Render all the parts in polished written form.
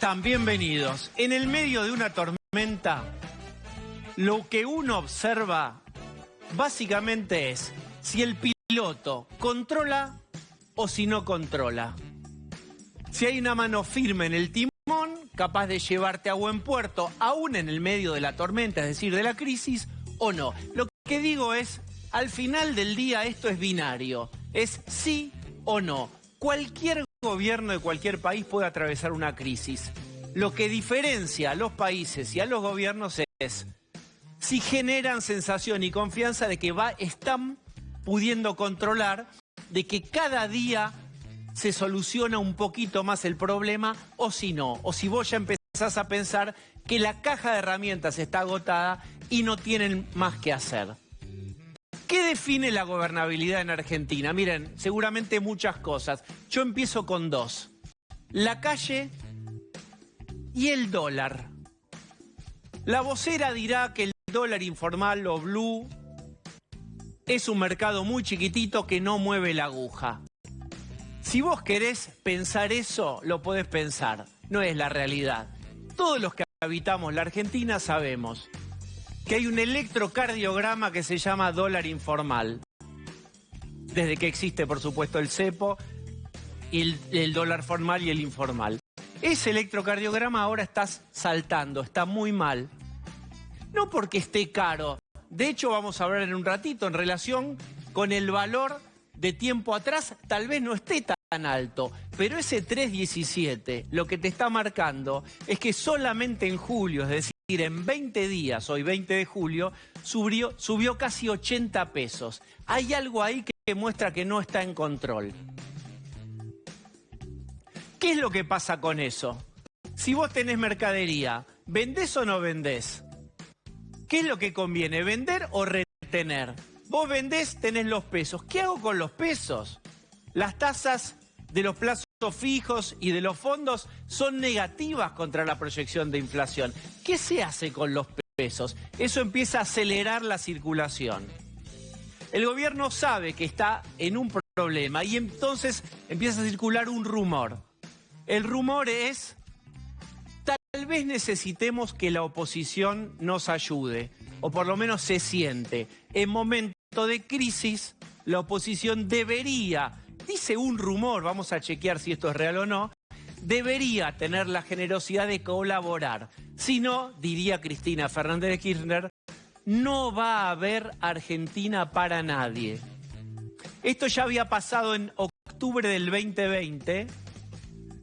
están? Bienvenidos. En el medio de una tormenta, lo que uno observa básicamente es si el piloto controla o si no controla. Si hay una mano firme en el timón, capaz de llevarte a buen puerto, aún en el medio de la tormenta, es decir, de la crisis, o no. Lo que digo es, al final del día esto es binario, es sí o no. Cualquier gobierno de cualquier país puede atravesar una crisis. Lo que diferencia a los países y a los gobiernos es si generan sensación y confianza de que están pudiendo controlar, de que cada día se soluciona un poquito más el problema, o si no, o si vos ya empezás a pensar que la caja de herramientas está agotada y no tienen más que hacer. ¿Qué define la gobernabilidad en Argentina? Miren, seguramente muchas cosas. Yo empiezo con dos. La calle y el dólar. La vocera dirá que el dólar informal o blue es un mercado muy chiquitito que no mueve la aguja. Si vos querés pensar eso, lo podés pensar. No es la realidad. Todos los que habitamos la Argentina sabemos que hay un electrocardiograma que se llama dólar informal. Desde que existe, por supuesto, el cepo, y el dólar formal y el informal. Ese electrocardiograma ahora está saltando, está muy mal. No porque esté caro. De hecho, vamos a hablar en un ratito en relación con el valor de tiempo atrás, tal vez no esté tan alto, pero ese 3.17 lo que te está marcando es que solamente en julio, es decir, en 20 días, hoy 20 de julio, subió casi 80 pesos. Hay algo ahí que muestra que no está en control. ¿Qué es lo que pasa con eso? Si vos tenés mercadería, ¿vendés o no vendés? ¿Qué es lo que conviene, vender o retener? Vos vendés, tenés los pesos. ¿Qué hago con los pesos? Las tasas de los plazos fijos y de los fondos son negativas contra la proyección de inflación. ¿Qué se hace con los pesos? Eso empieza a acelerar la circulación. El gobierno sabe que está en un problema y entonces empieza a circular un rumor. El rumor es, tal vez necesitemos que la oposición nos ayude, o por lo menos se siente. En momento de crisis, la oposición debería, dice un rumor, vamos a chequear si esto es real o no, debería tener la generosidad de colaborar. Si no, diría Cristina Fernández de Kirchner, no va a haber Argentina para nadie. Esto ya había pasado en octubre del 2020,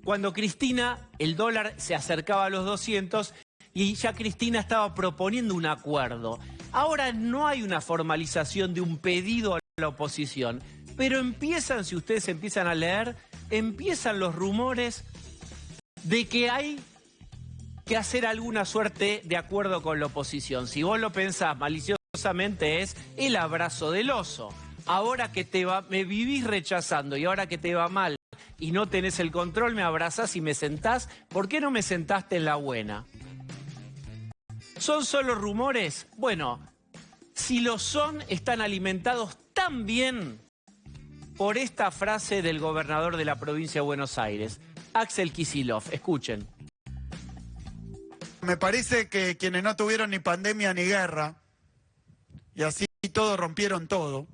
cuando Cristina, el dólar se acercaba a los 200 y ya Cristina estaba proponiendo un acuerdo. Ahora no hay una formalización de un pedido a la oposición, pero empiezan, si ustedes empiezan a leer, empiezan los rumores de que hay que hacer alguna suerte de acuerdo con la oposición. Si vos lo pensás maliciosamente es el abrazo del oso. Ahora que me vivís rechazando y ahora que te va mal y no tenés el control, me abrazás y me sentás. ¿Por qué no me sentaste en la buena? ¿Son solo rumores? Bueno, si lo son, están alimentados también por esta frase del gobernador de la provincia de Buenos Aires, Axel Kicillof. Escuchen. Me parece que quienes no tuvieron ni pandemia ni guerra, y así todos rompieron todo,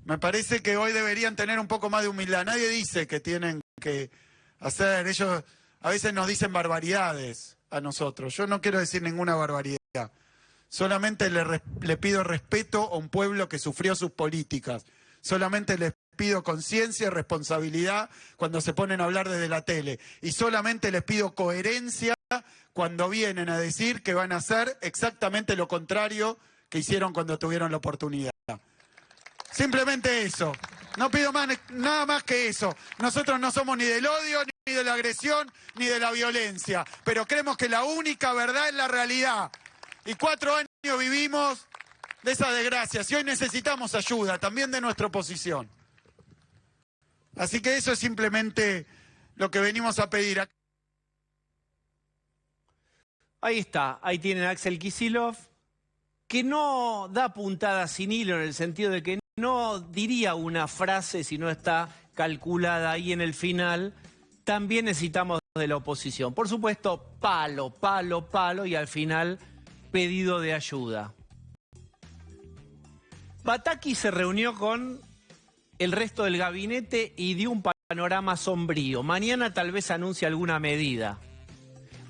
me parece que hoy deberían tener un poco más de humildad. Nadie dice que tienen que hacer, ellos a veces nos dicen barbaridades a nosotros. Yo no quiero decir ninguna barbaridad. Solamente le pido respeto a un pueblo que sufrió sus políticas. Solamente les pido conciencia y responsabilidad cuando se ponen a hablar desde la tele. Y solamente les pido coherencia cuando vienen a decir que van a hacer exactamente lo contrario que hicieron cuando tuvieron la oportunidad. Simplemente eso. No pido nada más que eso. Nosotros no somos ni del odio, ni de la agresión, ni de la violencia. Pero creemos que la única verdad es la realidad. Y 4 años vivimos de esa desgracia. Y hoy necesitamos ayuda, también de nuestra oposición. Así que eso es simplemente lo que venimos a pedir. Ahí está, ahí tienen a Axel Kicillof, que no da puntadas sin hilo en el sentido de que no diría una frase si no está calculada ahí en el final. También necesitamos de la oposición. Por supuesto, palo, palo, palo y al final pedido de ayuda. Pataki se reunió con el resto del gabinete y dio un panorama sombrío. Mañana tal vez anuncie alguna medida.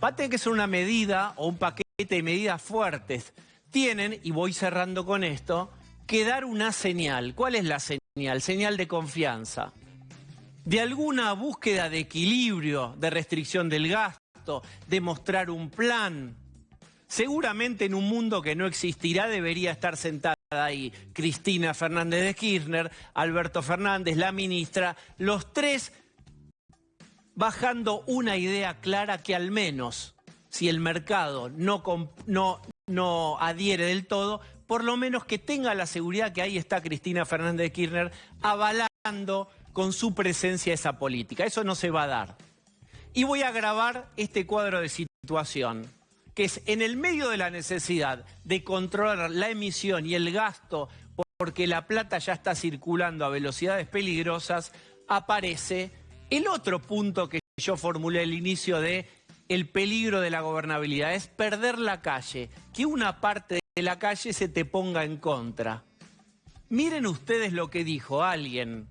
Va a tener que ser una medida o un paquete de medidas fuertes. Tienen, y voy cerrando con esto, que dar una señal. ¿Cuál es la señal? Señal de confianza. De alguna búsqueda de equilibrio, de restricción del gasto, de mostrar un plan. Seguramente en un mundo que no existirá debería estar sentada ahí Cristina Fernández de Kirchner, Alberto Fernández, la ministra, los tres bajando una idea clara que al menos, si el mercado no adhiere del todo, por lo menos que tenga la seguridad que ahí está Cristina Fernández de Kirchner avalando con su presencia esa política. Eso no se va a dar. Y voy a grabar este cuadro de situación, que es en el medio de la necesidad de controlar la emisión y el gasto, porque la plata ya está circulando a velocidades peligrosas, aparece el otro punto que yo formulé al inicio de el peligro de la gobernabilidad, es perder la calle, que una parte de la calle se te ponga en contra. Miren ustedes lo que dijo alguien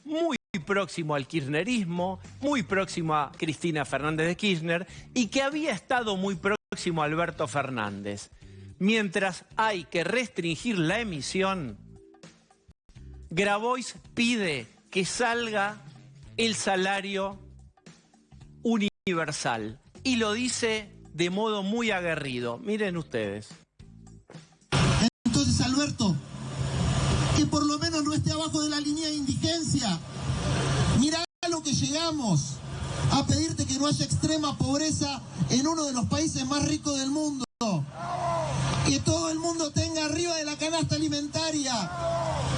muy próximo al kirchnerismo, muy próximo a Cristina Fernández de Kirchner y que había estado muy próximo a Alberto Fernández. Mientras hay que restringir la emisión, Grabois pide que salga el salario universal y lo dice de modo muy aguerrido. Miren ustedes. Entonces, Alberto, que por lo menos no esté abajo de la línea de indigencia. Mirá lo que llegamos a pedirte que no haya extrema pobreza en uno de los países más ricos del mundo. Que todo el mundo tenga arriba de la canasta alimentaria.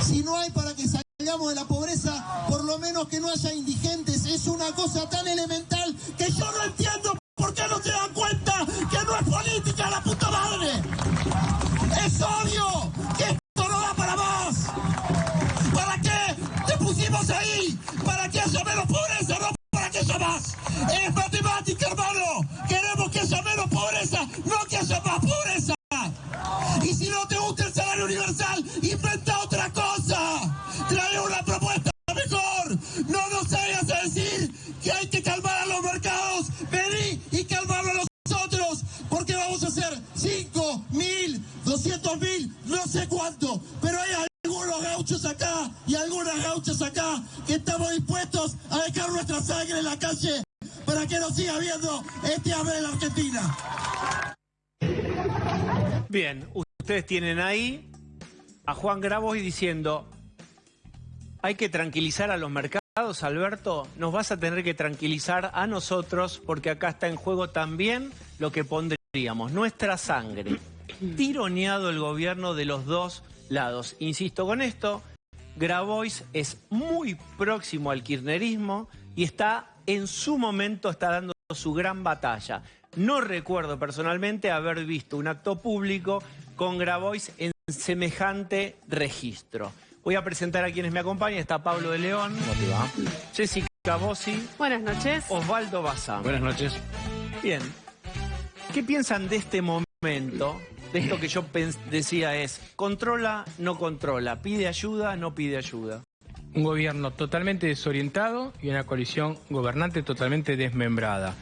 Si no hay para que salgamos de la pobreza, por lo menos que no haya indigentes. Es una cosa tan elemental que yo no entiendo por qué no se dan cuenta que no es política, la puta madre. Es obvio que esto no da para más. ¿Para qué te pusimos ahí? Para que haya menos pobreza, no para que haya más. Es matemática, hermano. Queremos que haya menos pobreza, no que haya más pobreza. Y si no te gusta el salario universal, inventa otra cosa. Trae una propuesta mejor. No nos vayas a decir que hay que calmar a los mercados. Vení y calmarlo a nosotros, porque vamos a hacer 5.000, 200.000, no sé cuánto. Pero hay algunos gauchos acá y algunas gauchas acá que estamos dispuestos a dejar nuestra sangre en la calle para que nos siga viendo este hambre en la Argentina. Bien, ustedes tienen ahí a Juan Grabois diciendo: hay que tranquilizar a los mercados, Alberto, nos vas a tener que tranquilizar a nosotros porque acá está en juego también lo que pondríamos, nuestra sangre. Tironeado el gobierno de los dos lados. Insisto con esto, Grabois es muy próximo al kirchnerismo y está en su momento, está dando su gran batalla. No recuerdo personalmente haber visto un acto público con Grabois en semejante registro. Voy a presentar a quienes me acompañan. Está Pablo de León. ¿Cómo te va? Jessica Bossi. Buenas noches. Osvaldo Bazán. Buenas noches. Bien. ¿Qué piensan de este momento? De esto que yo decía es, ¿controla, no controla? ¿Pide ayuda, no pide ayuda? Un gobierno totalmente desorientado y una coalición gobernante totalmente desmembrada.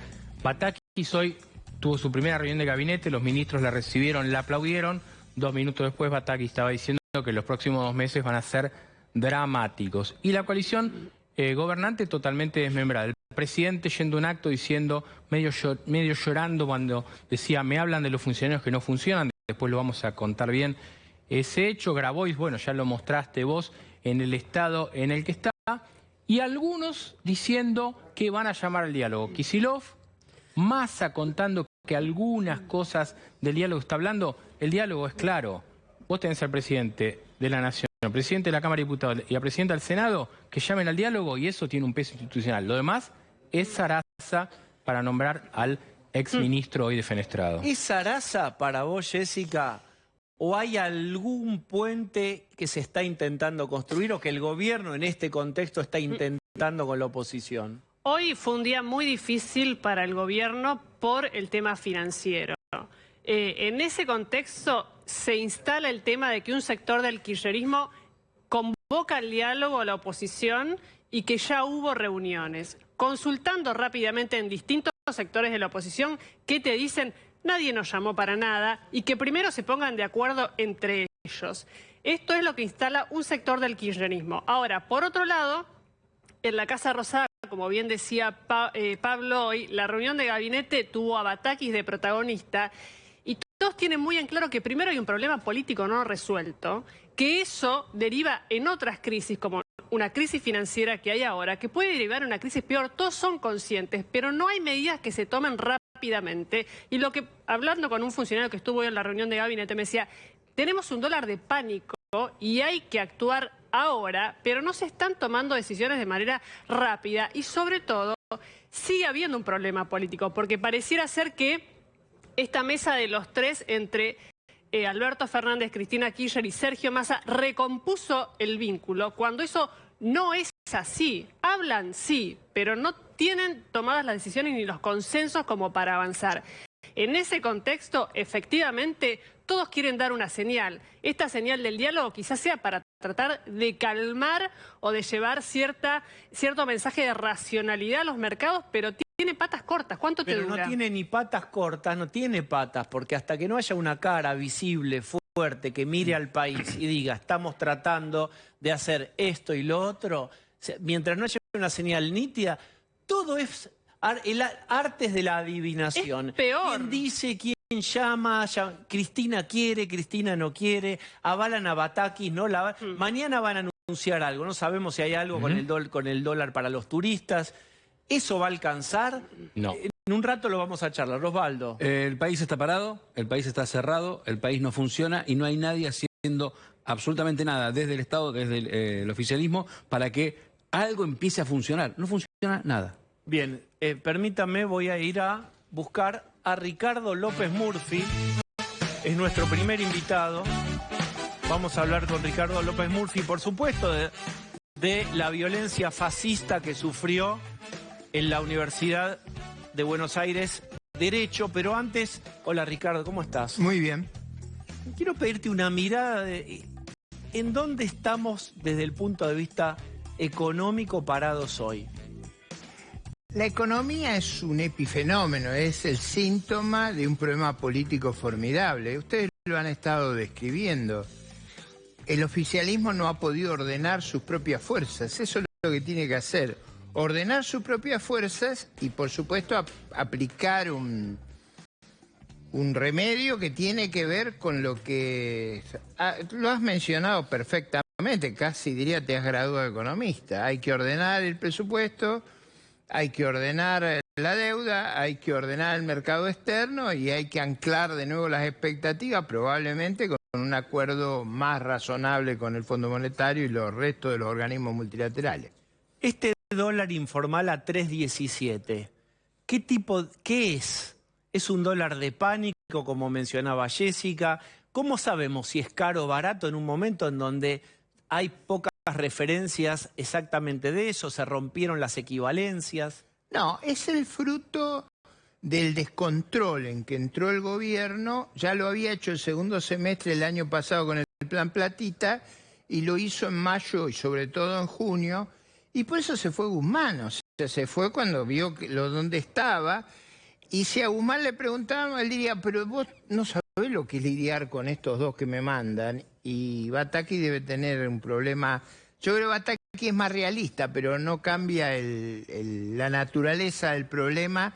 Pataki hoy tuvo su primera reunión de gabinete, los ministros la recibieron, la aplaudieron. 2 minutos después Pataki estaba diciendo que los próximos 2 meses van a ser dramáticos. Y la coalición gobernante totalmente desmembrada. El presidente yendo a un acto diciendo, medio llorando cuando decía, me hablan de los funcionarios que no funcionan, después lo vamos a contar bien. Ese hecho, Grabois, bueno, ya lo mostraste vos en el estado en el que está, y algunos diciendo que van a llamar al diálogo. Kicillof, Massa contando que algunas cosas del diálogo está hablando. El diálogo es claro. Vos tenés al presidente de la Nación, al presidente de la Cámara de Diputados y al presidente del Senado que llamen al diálogo y eso tiene un peso institucional. Lo demás es zaraza para nombrar al exministro hoy defenestrado. ¿Es zaraza para vos, Jessica, o hay algún puente que se está intentando construir o que el gobierno en este contexto está intentando con la oposición? Hoy fue un día muy difícil para el gobierno por el tema financiero. En ese contexto se instala el tema de que un sector del kirchnerismo convoca al diálogo a la oposición y que ya hubo reuniones. Consultando rápidamente en distintos sectores de la oposición que te dicen nadie nos llamó para nada y que primero se pongan de acuerdo entre ellos. Esto es lo que instala un sector del kirchnerismo. Ahora, por otro lado, en la Casa Rosada, como bien decía Pablo hoy, la reunión de gabinete tuvo a Batakis de protagonista y todos tienen muy en claro que primero hay un problema político no resuelto, que eso deriva en otras crisis, como una crisis financiera que hay ahora, que puede derivar en una crisis peor. Todos son conscientes, pero no hay medidas que se tomen rápidamente. Y lo que, hablando con un funcionario que estuvo hoy en la reunión de gabinete, me decía, tenemos un dólar de pánico y hay que actuar ahora, pero no se están tomando decisiones de manera rápida y sobre todo sigue habiendo un problema político, porque pareciera ser que esta mesa de los tres entre Alberto Fernández, Cristina Kirchner y Sergio Massa recompuso el vínculo, cuando eso no es así. Hablan, sí, pero no tienen tomadas las decisiones ni los consensos como para avanzar. En ese contexto, efectivamente, todos quieren dar una señal. Esta señal del diálogo quizás sea para tratar de calmar o de llevar cierto mensaje de racionalidad a los mercados, pero tiene patas cortas. ¿Cuánto te dura? Pero no tiene ni patas cortas, no tiene patas, porque hasta que no haya una cara visible, fuerte, que mire al país y diga, estamos tratando de hacer esto y lo otro, mientras no haya una señal nítida, todo es artes de la adivinación. Es peor. ¿Quién dice, quién llama? Cristina quiere, Cristina no quiere, avalan a Batakis, no la avalan. Mañana van a anunciar algo, no sabemos si hay algo con el dólar para los turistas. ¿Eso va a alcanzar? No. En un rato lo vamos a charlar. Osvaldo. El país está parado, el país está cerrado, el país no funciona y no hay nadie haciendo absolutamente nada desde el Estado, desde el oficialismo, para que algo empiece a funcionar. No funciona nada. Bien, permítame, voy a ir a buscar a Ricardo López Murphy. Es nuestro primer invitado. Vamos a hablar con Ricardo López Murphy, por supuesto, de la violencia fascista que sufrió en la Universidad de Buenos Aires, Derecho. Pero antes, hola Ricardo, ¿cómo estás? Muy bien. Quiero pedirte una mirada de en dónde estamos desde el punto de vista económico parados hoy. La economía es un epifenómeno, es el síntoma de un problema político formidable. Ustedes lo han estado describiendo. El oficialismo no ha podido ordenar sus propias fuerzas. Eso es lo que tiene que hacer. Ordenar sus propias fuerzas y, por supuesto, aplicar un remedio que tiene que ver con lo que... lo has mencionado perfectamente, casi diría te has graduado de economista. Hay que ordenar el presupuesto, hay que ordenar la deuda, hay que ordenar el mercado externo y hay que anclar de nuevo las expectativas, probablemente con un acuerdo más razonable con el Fondo Monetario y los restos de los organismos multilaterales. Este dólar informal a 3.17, ¿qué es? ¿Es un dólar de pánico, como mencionaba Jessica? ¿Cómo sabemos si es caro o barato en un momento en donde hay pocas referencias exactamente de eso? ¿Se rompieron las equivalencias? No, es el fruto del descontrol en que entró el gobierno. Ya lo había hecho el segundo semestre del año pasado con el Plan Platita y lo hizo en mayo y sobre todo en junio. Y por eso se fue Guzmán, o sea, se fue cuando vio dónde estaba. Y si a Guzmán le preguntaban, él diría, pero vos no sabés lo que es lidiar con estos dos que me mandan. Y Batakis debe tener un problema. Yo creo que Batakis es más realista, pero no cambia la naturaleza del problema,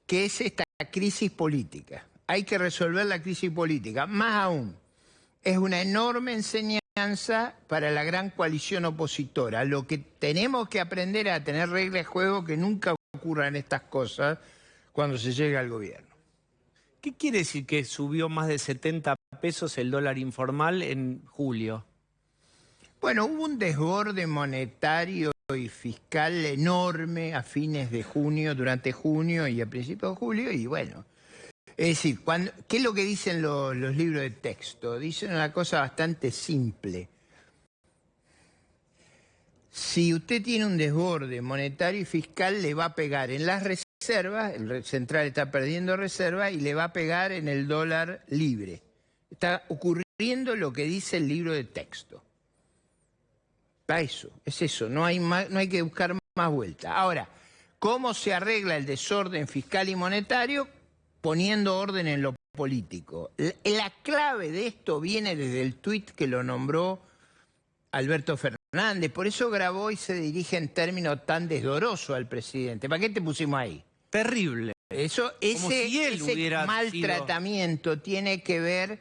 que es esta crisis política. Hay que resolver la crisis política. Más aún, es una enorme enseñanza para la gran coalición opositora. Lo que tenemos que aprender a tener reglas de juego, que nunca ocurran estas cosas cuando se llega al gobierno. ¿Qué quiere decir que subió más de 70 pesos el dólar informal en julio? Bueno, hubo un desborde monetario y fiscal enorme a fines de junio, durante junio y a principios de julio, y bueno, es decir, ¿qué es lo que dicen los libros de texto? Dicen una cosa bastante simple. Si usted tiene un desborde monetario y fiscal, le va a pegar en las reservas, el central está perdiendo reservas y le va a pegar en el dólar libre. Está ocurriendo lo que dice el libro de texto. Es eso, no hay que buscar más vuelta. Ahora, ¿cómo se arregla el desorden fiscal y monetario? Poniendo orden en lo político. La clave de esto viene desde el tuit que lo nombró Alberto Fernández. Por eso grabó y se dirige en términos tan desdorosos al presidente. ¿Para qué te pusimos ahí? Terrible. Ese maltratamiento tiene que ver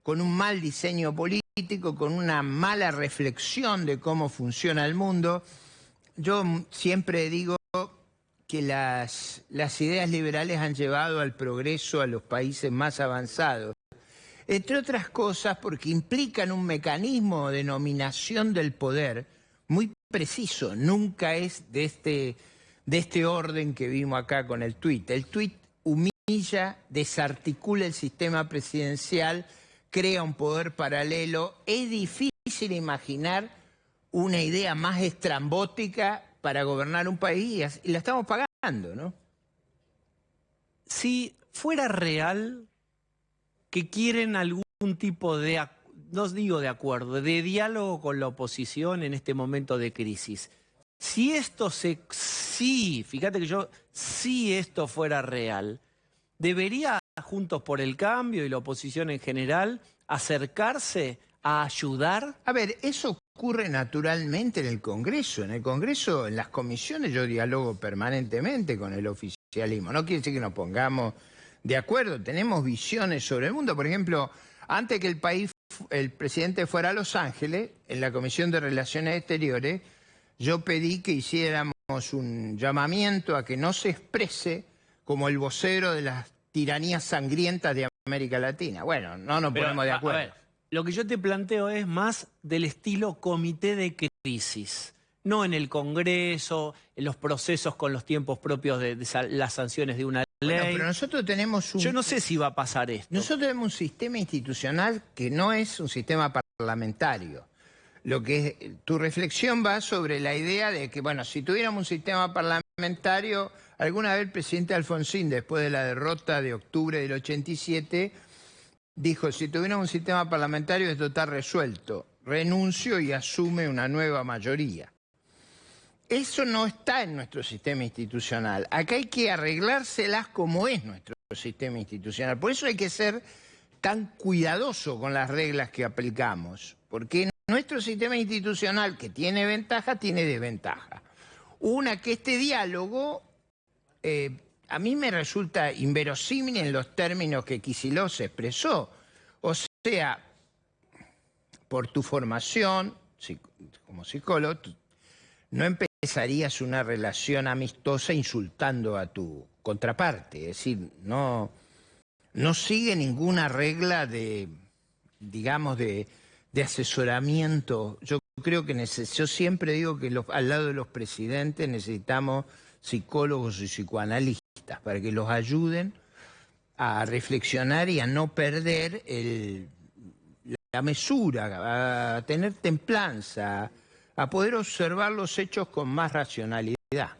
con un mal diseño político, con una mala reflexión de cómo funciona el mundo. Yo siempre digo que las ideas liberales han llevado al progreso a los países más avanzados. Entre otras cosas porque implican un mecanismo de nominación del poder muy preciso. Nunca es de este orden que vimos acá con el tuit. El tuit humilla, desarticula el sistema presidencial, crea un poder paralelo. Es difícil imaginar una idea más estrambótica para gobernar un país y la estamos pagando, ¿no? Si fuera real que quieren algún tipo de, no digo de acuerdo, de diálogo con la oposición en este momento de crisis, fíjate que si esto fuera real, ¿debería Juntos por el Cambio y la oposición en general acercarse a ayudar? A ver, eso ocurre naturalmente en el Congreso. En el Congreso, en las comisiones, yo dialogo permanentemente con el oficialismo. No quiere decir que nos pongamos de acuerdo, tenemos visiones sobre el mundo. Por ejemplo, antes que el presidente fuera a Los Ángeles, en la Comisión de Relaciones Exteriores, yo pedí que hiciéramos un llamamiento a que no se exprese como el vocero de las tiranías sangrientas de América Latina. Bueno, no nos ponemos de acuerdo. A ver, lo que yo te planteo es más del estilo comité de crisis, no en el Congreso, en los procesos con los tiempos propios de las sanciones de una ley. Bueno, pero nosotros tenemos Yo no sé si va a pasar esto. Nosotros tenemos un sistema institucional que no es un sistema parlamentario. Tu reflexión va sobre la idea de que, bueno, si tuviéramos un sistema parlamentario, alguna vez el presidente Alfonsín, después de la derrota de octubre del 87, dijo, si tuviéramos un sistema parlamentario esto está resuelto, renuncio y asume una nueva mayoría. Eso no está en nuestro sistema institucional. Acá hay que arreglárselas como es nuestro sistema institucional. Por eso hay que ser tan cuidadoso con las reglas que aplicamos. Porque nuestro sistema institucional, que tiene ventaja, tiene desventaja. Una, que este diálogo a mí me resulta inverosímil en los términos que Kicillof se expresó. O sea, por tu formación como psicólogo, no empezarías una relación amistosa insultando a tu contraparte. Es decir, no sigue ninguna regla de asesoramiento. Yo creo que yo siempre digo que al lado de los presidentes necesitamos psicólogos y psicoanalistas para que los ayuden a reflexionar y a no perder la mesura, a tener templanza, a poder observar los hechos con más racionalidad.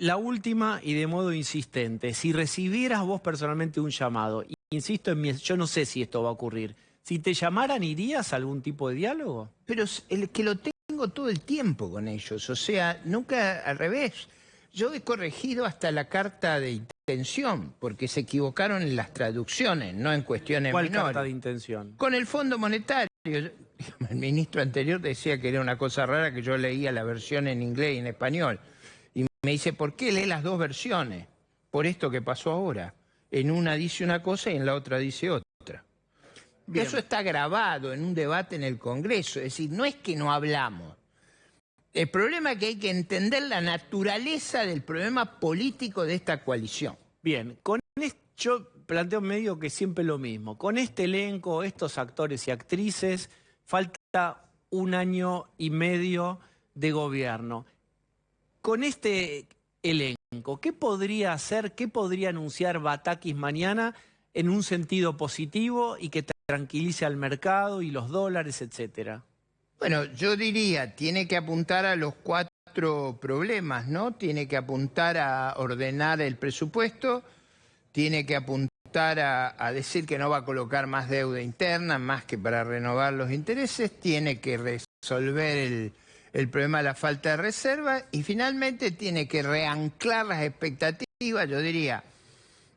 La última y de modo insistente, si recibieras vos personalmente un llamado, insisto yo no sé si esto va a ocurrir, si te llamaran, ¿irías a algún tipo de diálogo? Pero el que lo tengo todo el tiempo con ellos, o sea, nunca al revés. Yo he corregido hasta la carta de intención, porque se equivocaron en las traducciones, no en cuestiones menores. ¿Cuál carta de intención? Con el Fondo Monetario. El ministro anterior decía que era una cosa rara que yo leía la versión en inglés y en español. Y me dice, ¿por qué lee las dos versiones? Por esto que pasó ahora. En una dice una cosa y en la otra dice otra. Bien. Eso está grabado en un debate en el Congreso. Es decir, no es que no hablamos. El problema es que hay que entender la naturaleza del problema político de esta coalición. Bien, con esto yo planteo medio que siempre lo mismo. Con este elenco, estos actores y actrices, falta 1 año y medio de gobierno. Con este elenco, ¿qué podría hacer, qué podría anunciar Batakis mañana en un sentido positivo y que tranquilice al mercado y los dólares, etcétera? Bueno, yo diría, tiene que apuntar a los 4 problemas, ¿no? Tiene que apuntar a ordenar el presupuesto, tiene que apuntar a decir que no va a colocar más deuda interna, más que para renovar los intereses, tiene que resolver el problema de la falta de reserva y finalmente tiene que reanclar las expectativas, yo diría,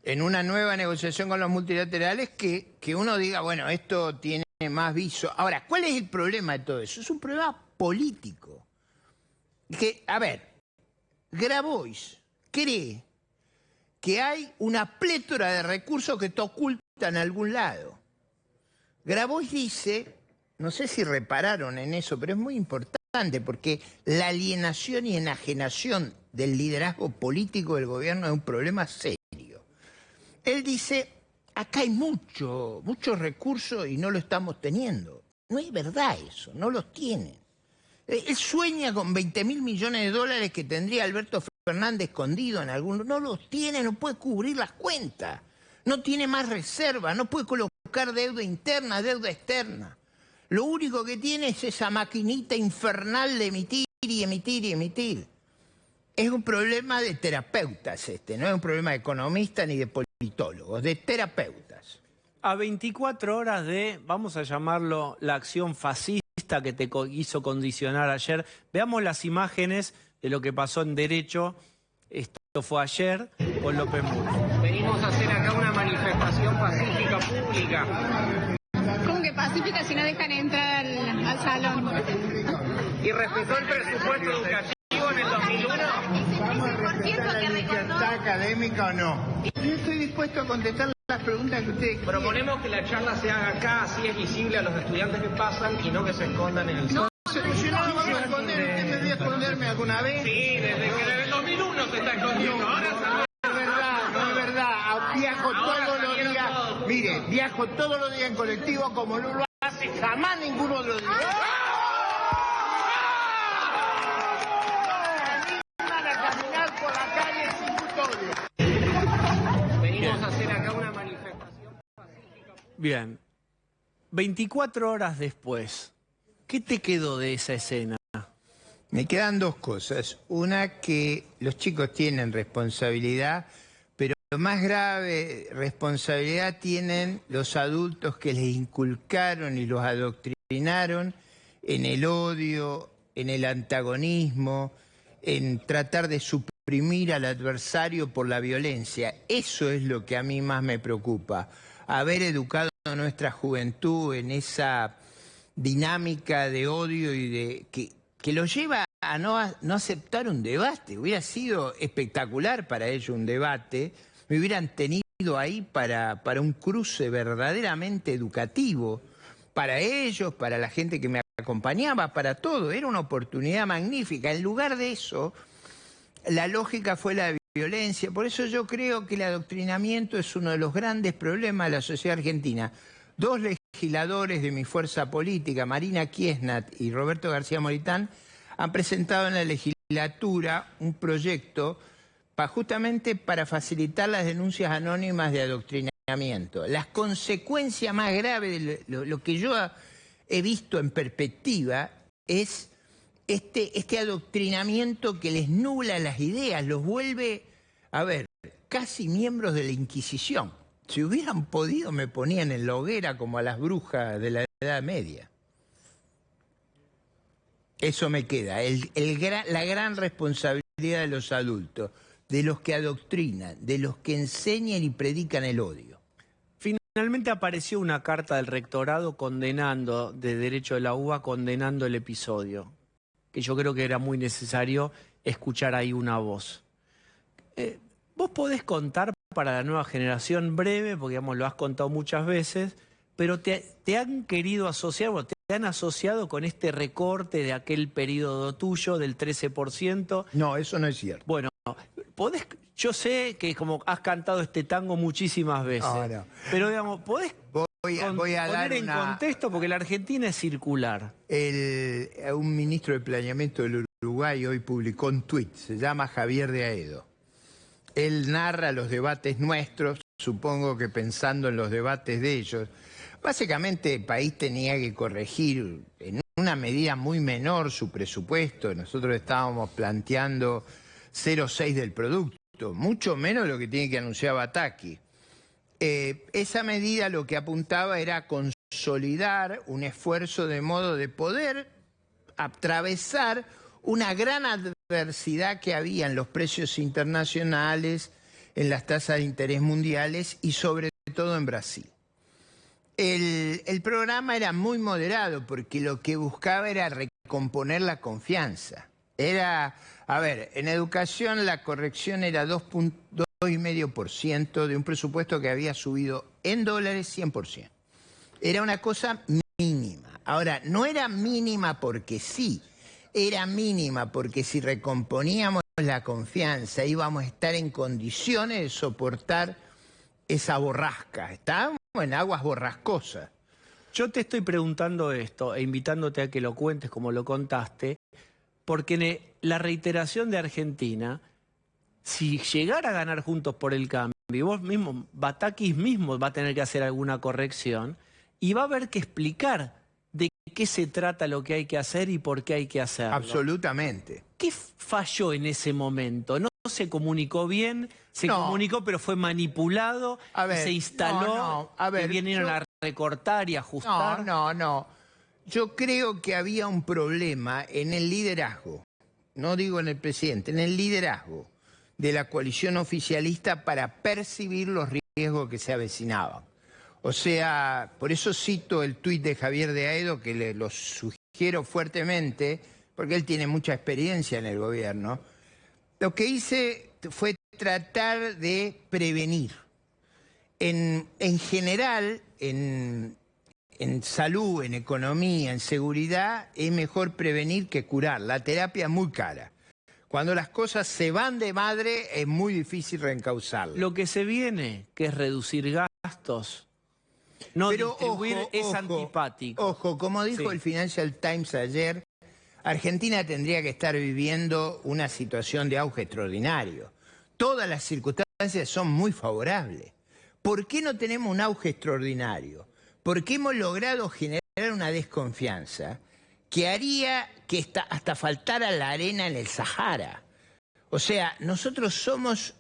en una nueva negociación con los multilaterales que uno diga, bueno, esto tiene más viso. Ahora, ¿cuál es el problema de todo eso? Es un problema político. Que, a ver, Grabois cree que hay una plétora de recursos que te ocultan en algún lado. Grabois dice, no sé si repararon en eso, pero es muy importante porque la alienación y enajenación del liderazgo político del gobierno es un problema serio. Él dice, acá hay muchos recursos y no lo estamos teniendo. No es verdad eso, no los tienen. Él sueña con 20.000 millones de dólares que tendría Alberto Fernández escondido en algún... No los tiene, no puede cubrir las cuentas. No tiene más reserva, no puede colocar deuda interna, deuda externa. Lo único que tiene es esa maquinita infernal de emitir y emitir y emitir. Es un problema de terapeutas no es un problema de economistas ni de politólogos, de terapeutas. A 24 horas de, vamos a llamarlo, la acción fascista que te hizo condicionar ayer, veamos las imágenes de lo que pasó en Derecho. Esto fue ayer con López Murphy. Venimos a hacer acá una manifestación pacífica pública. ¿Cómo que pacífica si no dejan entrar al salón? ¿Y respetó el presupuesto educativo en el 2001? ¿Vamos a respetar la libertad académica o no? Yo estoy dispuesto a contestar las preguntas que ustedes quieran. Proponemos que la charla se haga acá, así es visible a los estudiantes que pasan y no que se escondan en el salón. No, pero si no me voy a esconder, ¿usted me vio esconderme alguna vez? Sí, desde que en el 2001 se está escondiendo. Ahora sabe. No es verdad, no es verdad. Viajo todos los días. Mire, viajo todos los días en colectivo como no lo hace jamás ninguno de los días. Venimos a hacer acá una manifestación pacífica. Bien. 24 horas después, ¿qué te quedó de esa escena? Me quedan 2 cosas. Una, que los chicos tienen responsabilidad, pero lo más grave, responsabilidad tienen los adultos que les inculcaron y los adoctrinaron en el odio, en el antagonismo, en tratar de suprimir al adversario por la violencia. Eso es lo que a mí más me preocupa. Haber educado a nuestra juventud en esa dinámica de odio y de que los lleva a no aceptar un debate. Hubiera sido espectacular para ellos un debate. Me hubieran tenido ahí para un cruce verdaderamente educativo. Para ellos, para la gente que me acompañaba, para todo. Era una oportunidad magnífica. En lugar de eso, la lógica fue la violencia. Por eso yo creo que el adoctrinamiento es uno de los grandes problemas de la sociedad argentina. 2 legisladores de mi fuerza política, Marina Kiesnat y Roberto García Moritán, han presentado en la legislatura un proyecto justamente para facilitar las denuncias anónimas de adoctrinamiento. Las consecuencias más graves de lo que yo he visto en perspectiva es este adoctrinamiento que les nubla las ideas, los vuelve, a ver, casi miembros de la Inquisición. Si hubieran podido, me ponían en la hoguera como a las brujas de la Edad Media. Eso me queda, la gran responsabilidad de los adultos, de los que adoctrinan, de los que enseñan y predican el odio. Finalmente apareció una carta del rectorado condenando, de Derecho de la UBA, condenando el episodio, que yo creo que era muy necesario escuchar ahí una voz. Vos podés contar para la nueva generación breve, porque digamos, lo has contado muchas veces, pero te han querido asociar, bueno, te han asociado con este recorte de aquel periodo tuyo del 13%. No, eso no es cierto. Bueno, yo sé que como has cantado este tango muchísimas veces, no. pero digamos, podés voy a dar poner en contexto, porque la Argentina es circular. Un ministro de Planeamiento del Uruguay hoy publicó un tuit, se llama Javier de Aedo. Él narra los debates nuestros, supongo que pensando en los debates de ellos. Básicamente el país tenía que corregir en una medida muy menor su presupuesto. Nosotros estábamos planteando 0,6 del producto, mucho menos lo que tiene que anunciar Bataki. Esa medida lo que apuntaba era consolidar un esfuerzo de modo de poder atravesar una gran adversidad que había en los precios internacionales, en las tasas de interés mundiales y sobre todo en Brasil. El programa era muy moderado porque lo que buscaba era recomponer la confianza. En educación la corrección era 2,5% de un presupuesto que había subido en dólares 100%. Era una cosa mínima. Ahora, no era mínima porque sí, era mínima porque si recomponíamos la confianza íbamos a estar en condiciones de soportar esa borrasca. Estábamos en aguas borrascosas. Yo te estoy preguntando esto e invitándote a que lo cuentes como lo contaste, porque en la reiteración de Argentina, si llegara a ganar Juntos por el Cambio, vos mismo, Batakis mismo va a tener que hacer alguna corrección y va a haber que explicar de qué se trata lo que hay que hacer y por qué hay que hacerlo. Absolutamente. ¿Qué falló en ese momento? ¿No se comunicó bien? Se comunicó pero fue manipulado y se instaló que vinieron a recortar y ajustar. No. Yo creo que había un problema en el liderazgo, no digo en el presidente, en el liderazgo de la coalición oficialista para percibir los riesgos que se avecinaban. O sea, por eso cito el tuit de Javier de Aedo, que lo sugiero fuertemente, porque él tiene mucha experiencia en el gobierno. Lo que hice fue tratar de prevenir. En general, en salud, en economía, en seguridad, es mejor prevenir que curar. La terapia es muy cara. Cuando las cosas se van de madre, es muy difícil reencauzarlas. Lo que se viene, que es reducir gastos, no distribuir, es antipático. Ojo, como dijo el Financial Times ayer, Argentina tendría que estar viviendo una situación de auge extraordinario. Todas las circunstancias son muy favorables. ¿Por qué no tenemos un auge extraordinario? Porque hemos logrado generar una desconfianza que haría que hasta faltara la arena en el Sahara. O sea, nosotros somos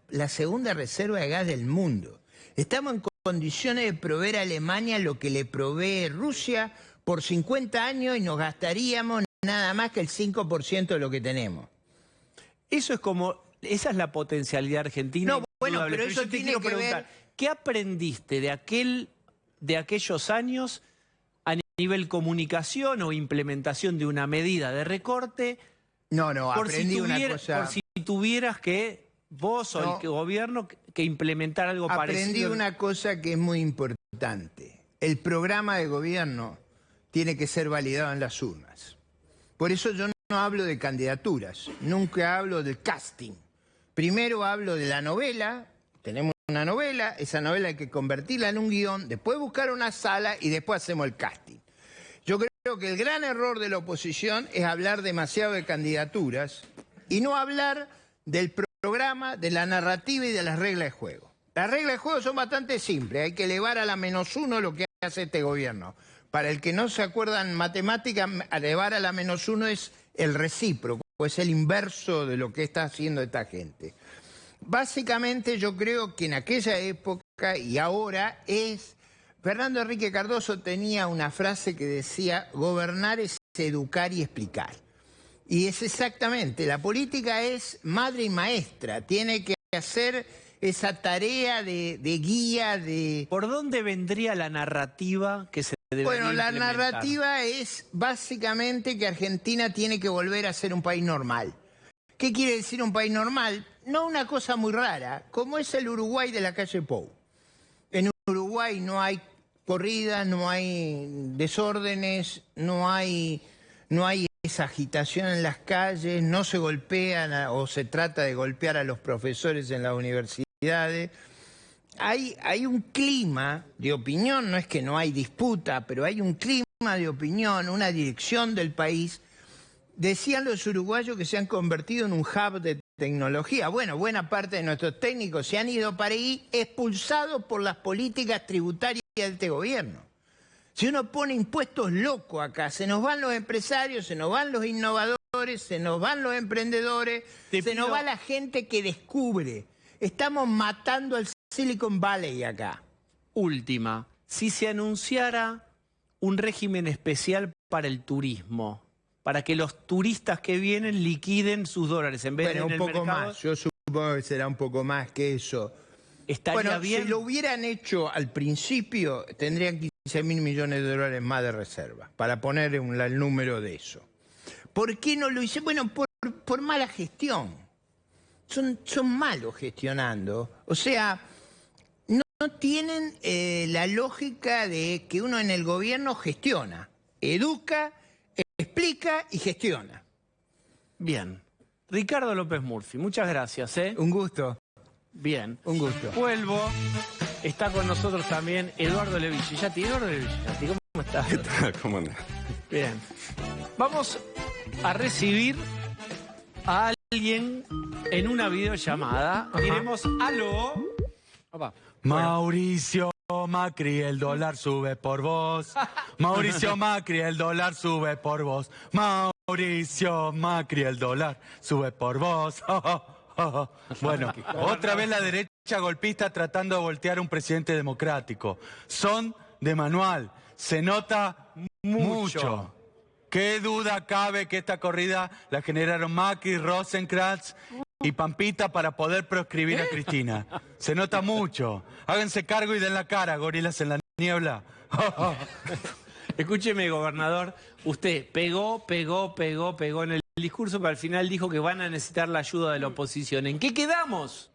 la segunda reserva de gas del mundo. Estamos en condiciones de proveer a Alemania lo que le provee Rusia por 50 años y nos gastaríamos nada más que el 5% de lo que tenemos. Esa es la potencialidad argentina. No, bueno, pero eso yo te tiene quiero que preguntar, ver... ¿qué aprendiste de aquellos años a nivel comunicación o implementación de una medida de recorte? No, aprendí una cosa... Por si tuvieras que, vos o el gobierno, que implementar algo parecido. Aprendí una cosa que es muy importante. El programa de gobierno tiene que ser validado en las urnas. Por eso yo no hablo de candidaturas, nunca hablo del casting. Primero hablo de la novela, tenemos una novela, esa novela hay que convertirla en un guión, después buscar una sala y después hacemos el casting. Yo creo que el gran error de la oposición es hablar demasiado de candidaturas y no hablar del programa, de la narrativa y de las reglas de juego. Las reglas de juego son bastante simples, hay que elevar a la -1 lo que hace este gobierno. Para el que no se acuerda en matemáticas, elevar a la -1 es el recíproco, es el inverso de lo que está haciendo esta gente. Básicamente yo creo que en aquella época y ahora Fernando Enrique Cardoso tenía una frase que decía: gobernar es educar y explicar. Y es exactamente, la política es madre y maestra, tiene que hacer esa tarea de guía, de... ¿Por dónde vendría la narrativa que se debería Bueno, la implementar? narrativa es básicamente que Argentina tiene que volver a ser un país normal. ¿Qué quiere decir un país normal? No una cosa muy rara, como es el Uruguay de la calle Pou. En Uruguay no hay corridas, no hay desórdenes, no hay esa agitación en las calles, no se golpean o se trata de golpear a los profesores en las universidades. Hay un clima de opinión, no es que no hay disputa, pero hay un clima de opinión, una dirección del país. Decían los uruguayos que se han convertido en un hub de tecnología. Bueno, buena parte de nuestros técnicos se han ido para ahí expulsados por las políticas tributarias de este gobierno. Si uno pone impuestos locos acá, se nos van los empresarios, se nos van los innovadores, se nos van los emprendedores, nos va la gente que descubre. Estamos matando al Silicon Valley acá. Última, si se anunciara un régimen especial para el turismo, para que los turistas que vienen liquiden sus dólares en vez de en el poco mercado, más, yo supongo que será un poco más que eso. ¿Estaría bien? Si lo hubieran hecho al principio, tendrían 15.000 millones de dólares más de reserva, para poner el número de eso. ¿Por qué no lo hice? Bueno, por mala gestión. Son malos gestionando. O sea, no tienen la lógica de que uno en el gobierno gestiona, educa, explica y gestiona. Bien. Ricardo López Murphy, muchas gracias. Un gusto. Bien. Un gusto. Vuelvo. Está con nosotros también Eduardo Levillati. Eduardo Levillati, ¿cómo estás? ¿Qué tal? ¿Cómo andas? Bien. Vamos a recibir a alguien en una videollamada. Diremos aló. Opa. Mauricio Macri, el dólar sube por vos. Mauricio Macri, el dólar sube por vos. Mauricio Macri, el dólar sube por vos. Bueno, otra vez la derecha golpista tratando de voltear a un presidente democrático. Son de manual. Se nota mucho. ¿Qué duda cabe que esta corrida la generaron Macri, Rosenkrantz y Pampita para poder proscribir a Cristina? Se nota mucho. Háganse cargo y den la cara, gorilas en la niebla. Escúcheme, gobernador. Usted pegó en el discurso, pero al final dijo que van a necesitar la ayuda de la oposición. ¿En qué quedamos?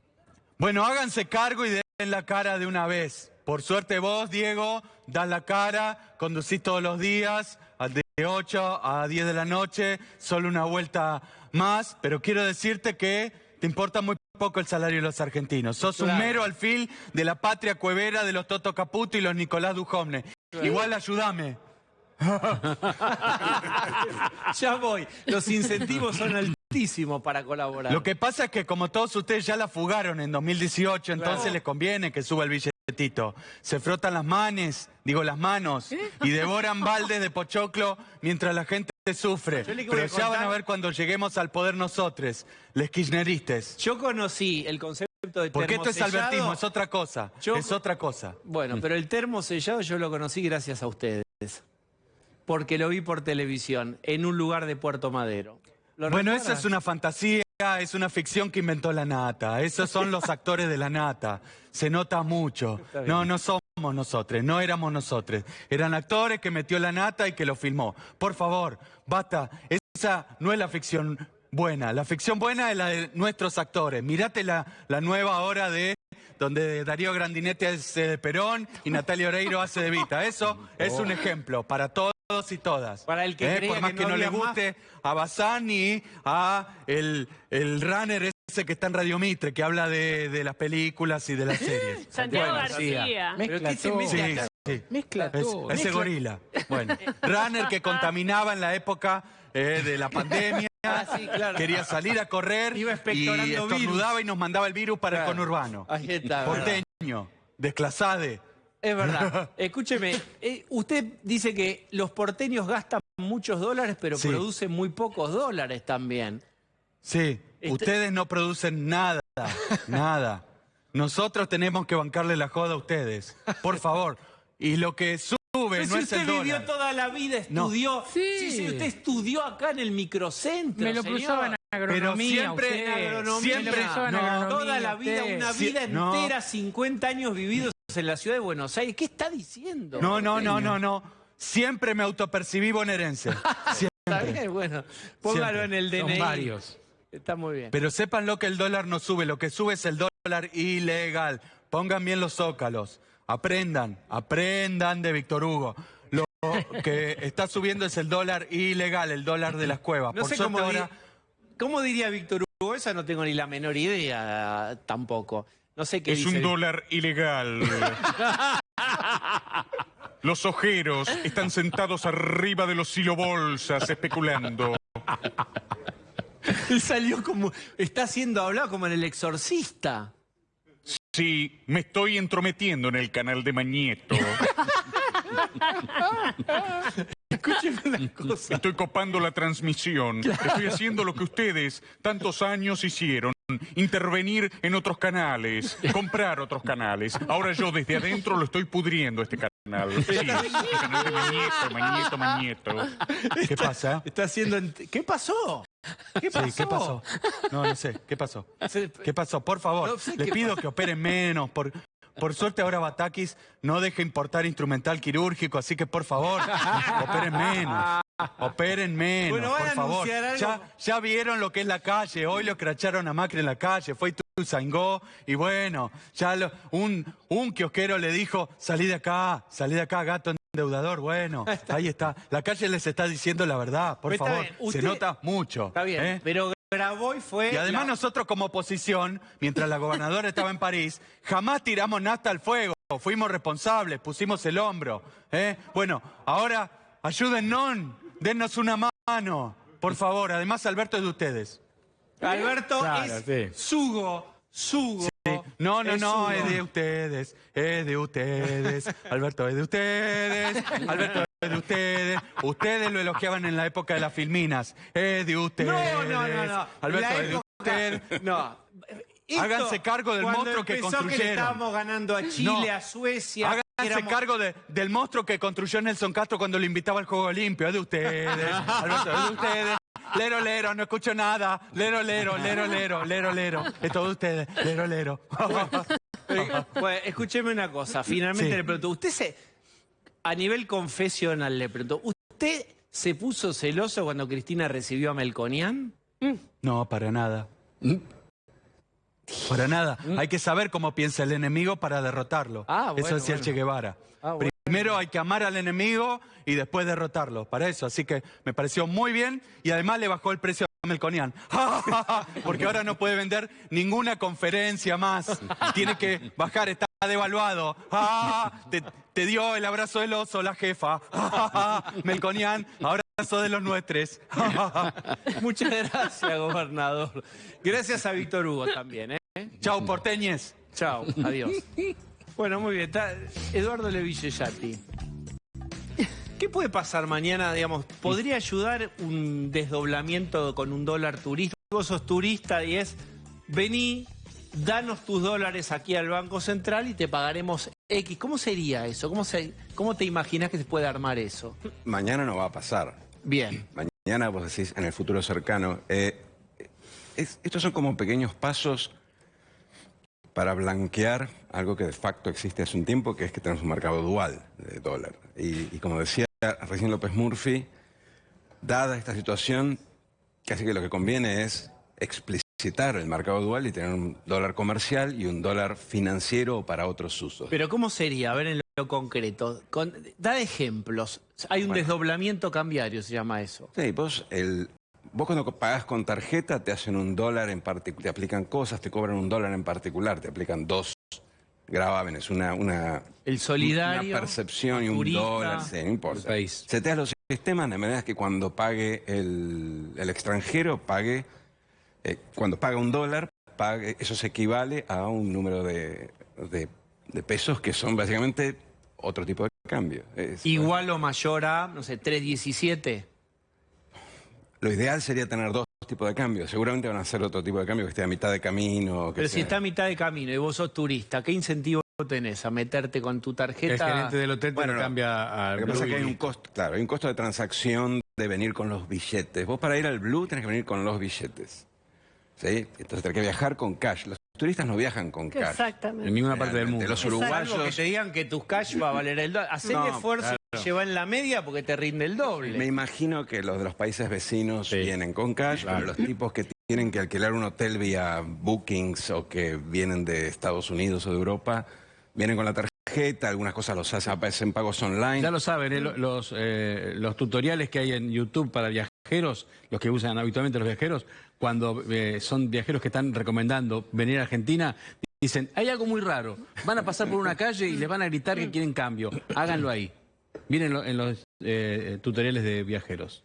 Bueno, háganse cargo y den la cara de una vez. Por suerte vos, Diego, das la cara, conducís todos los días, de 8 a 10 de la noche, solo una vuelta más, pero quiero decirte que te importa muy poco el salario de los argentinos. Sos un mero alfil de la patria cuevera de los Toto Caputo y los Nicolás Dujovne. Igual ayúdame. Ya voy. Los incentivos son altísimos para colaborar. Lo que pasa es que como todos ustedes ya la fugaron en 2018, entonces les conviene que suba el billetito. Se frotan las manos, y devoran baldes de pochoclo mientras la gente sufre. Pero ya van a ver cuando lleguemos al poder nosotros, les kirchneristas. Yo conocí el concepto de porque esto es termosellado. albertismo, es otra cosa. Es otra cosa. Bueno, pero el termosellado yo lo conocí gracias a ustedes. Porque lo vi por televisión, en un lugar de Puerto Madero. Bueno, eso es una fantasía, es una ficción que inventó la nata. Esos son los actores de la nata. Se nota mucho. No somos nosotros, no éramos nosotros. Eran actores que metió la nata y que lo filmó. Por favor, basta. Esa no es la ficción buena. La ficción buena es la de nuestros actores. Mirate la nueva hora donde Darío Grandinetti hace de Perón y Natalia Oreiro hace de Vita. Eso es un ejemplo para todos y todas. Para el que por más que no le guste a Bazán y a el runner ese que está en Radio Mitre, que habla de las películas y de las series. Santiago García. Mezcla todo. Mezcla todo. Ese gorila. Bueno, runner que contaminaba en la época de la pandemia. Claro. Quería salir a correr y estornudaba virus. Y nos mandaba el virus para el conurbano. Ahí está. Porteño, desclasade. Es verdad. Escúcheme, usted dice que los porteños gastan muchos dólares, pero producen muy pocos dólares también. Sí, ustedes no producen nada, nada. Nosotros tenemos que bancarle la joda a ustedes, por favor. Y lo que sube pero no si es el dólar. usted vivió toda la vida, estudió. No. Sí, usted estudió acá en el microcentro. Me lo cruzaba en agronomía. Pero siempre, toda la vida, una vida entera, 50 años vividos en la ciudad de Buenos Aires. ¿Qué está diciendo? No. Siempre me autopercibí bonaerense. Está bien, bueno. Póngalo en el DNI. Son varios. Está muy bien. Pero sépanlo que el dólar no sube. Lo que sube es el dólar ilegal. Pongan bien los zócalos. Aprendan de Víctor Hugo. Lo que está subiendo es el dólar ilegal, el dólar de las cuevas. No sé cómo diría Víctor Hugo. Esa no tengo ni la menor idea tampoco. No sé qué dice. Es un dólar ilegal. Los ojeros están sentados arriba de los silobolsas especulando. Él salió como... Está siendo hablado como en El Exorcista. Sí, me estoy entrometiendo en el canal de Mañeto. Escúcheme una cosa. Estoy copando la transmisión. Estoy haciendo lo que ustedes tantos años hicieron. Intervenir en otros canales, comprar otros canales. Ahora yo desde adentro lo estoy pudriendo este canal. Sí, el canal de Mañeto. ¿Qué pasa? Está haciendo... ¿Qué pasó? ¿Qué pasó? Sí, ¿qué pasó? No sé. ¿Qué pasó? ¿Qué pasó? Por favor, No sé les qué pido que operen menos. Por suerte ahora Batakis no deja importar instrumental quirúrgico, así que por favor, operen menos. Operen menos, Bueno, van por a favor. anunciar algo. Ya vieron lo que es la calle. Hoy lo cracharon a Macri en la calle. Fue Ituzaingó. Y bueno, ya un kiosquero le dijo, salí de acá, gato endeudador. Bueno, ahí está. La calle les está diciendo la verdad, por Está favor. bien. Usted- Se nota mucho. Está bien, pero grabó y fue... Y además nosotros como oposición, mientras la gobernadora estaba en París, jamás tiramos nafta al fuego. Fuimos responsables, pusimos el hombro. Bueno, ahora ayúdennos, dennos una mano, por favor. Además, Alberto es de ustedes. Alberto Claro, es sí. Sugo. No, Sugo. es de ustedes, Alberto es de ustedes, Alberto es de ustedes. Ustedes lo elogiaban en la época de las filminas, es de ustedes. No. Alberto La es de época- ustedes. No. Háganse cargo del cuando monstruo que empezó que le construyeron. estábamos ganando a Chile, No. a Suecia. Háganse éramos- cargo del monstruo que construyó Nelson Castro cuando lo invitaba al Juego Limpio. Es de ustedes, Alberto, es de ustedes. Lero, no escucho nada. Lero. Es todo de ustedes, lero. Bueno, escúcheme una cosa. Finalmente Sí. le pregunto, a nivel confesional le pregunto, ¿usted se puso celoso cuando Cristina recibió a Melconian? No, para nada. Para nada. Hay que saber cómo piensa el enemigo para derrotarlo. Ah, bueno, eso decía el bueno. Che Guevara. Ah, bueno. Primero hay que amar al enemigo y después derrotarlo. Para eso. Así que me pareció muy bien y además le bajó el precio a Melconian. Porque ahora no puede vender ninguna conferencia más. Tiene que bajar, está devaluado. Te dio el abrazo del oso la jefa. Melconian, abrazo de los nuestros. Muchas gracias, gobernador. Gracias a Víctor Hugo también, ¿eh? Chau, porteñes. Chao, adiós. Bueno, muy bien. Está Eduardo Levillellati. ¿Qué puede pasar mañana, digamos? ¿Podría ayudar un desdoblamiento con un dólar turístico? Vos sos turista y vení, danos tus dólares aquí al Banco Central y te pagaremos X. ¿Cómo sería eso? ¿Cómo te imaginas que se puede armar eso? Mañana no va a pasar. Bien. Mañana, vos decís, en el futuro cercano. Estos son como pequeños pasos para blanquear algo que de facto existe hace un tiempo, que es que tenemos un mercado dual de dólar. Y como decía recién López Murphy, dada esta situación, casi que lo que conviene es explicitar el mercado dual y tener un dólar comercial y un dólar financiero para otros usos. Pero ¿cómo sería? A ver en lo concreto. Da ejemplos. Hay un desdoblamiento cambiario, se llama eso. Sí, vos cuando pagás con tarjeta te hacen un dólar en particular, te aplican cosas, te cobran un dólar en particular, te aplican dos gravámenes, el solidario, una percepción y un turista, dólar, sí, no importa. Seteas los sistemas de manera que cuando pague el extranjero, cuando paga un dólar, eso se equivale a un número de pesos que son básicamente otro tipo de cambio. Igual o mayor a, no sé, 3.17. Lo ideal sería tener dos tipos de cambio. Seguramente van a hacer otro tipo de cambio que esté a mitad de camino. Pero si está a mitad de camino y vos sos turista, ¿qué incentivo tenés a meterte con tu tarjeta? El gerente del hotel te lo cambia al Lo que pasa es que hay Blue. un costo, claro, hay un costo de transacción de venir con los billetes. Vos para ir al Blue tenés que venir con los billetes. ¿Sí? Entonces tenés que viajar con cash. Los turistas no viajan con cash. Exactamente. En ninguna parte del mundo. Los Salvo uruguayos... que te digan que tus cash va a valer el doble. Hacé el No, esfuerzo claro. y lleva en la media porque te rinde el doble. Me imagino que los de los países vecinos vienen con cash, pero los tipos que tienen que alquilar un hotel vía bookings o que vienen de Estados Unidos o de Europa, vienen con la tarjeta, algunas cosas los hacen pagos online. Ya lo saben, los tutoriales que hay en YouTube para viajeros, los que usan habitualmente los viajeros, cuando son viajeros que están recomendando venir a Argentina, dicen, hay algo muy raro, van a pasar por una calle y les van a gritar que quieren cambio, háganlo ahí. Miren en los tutoriales de viajeros.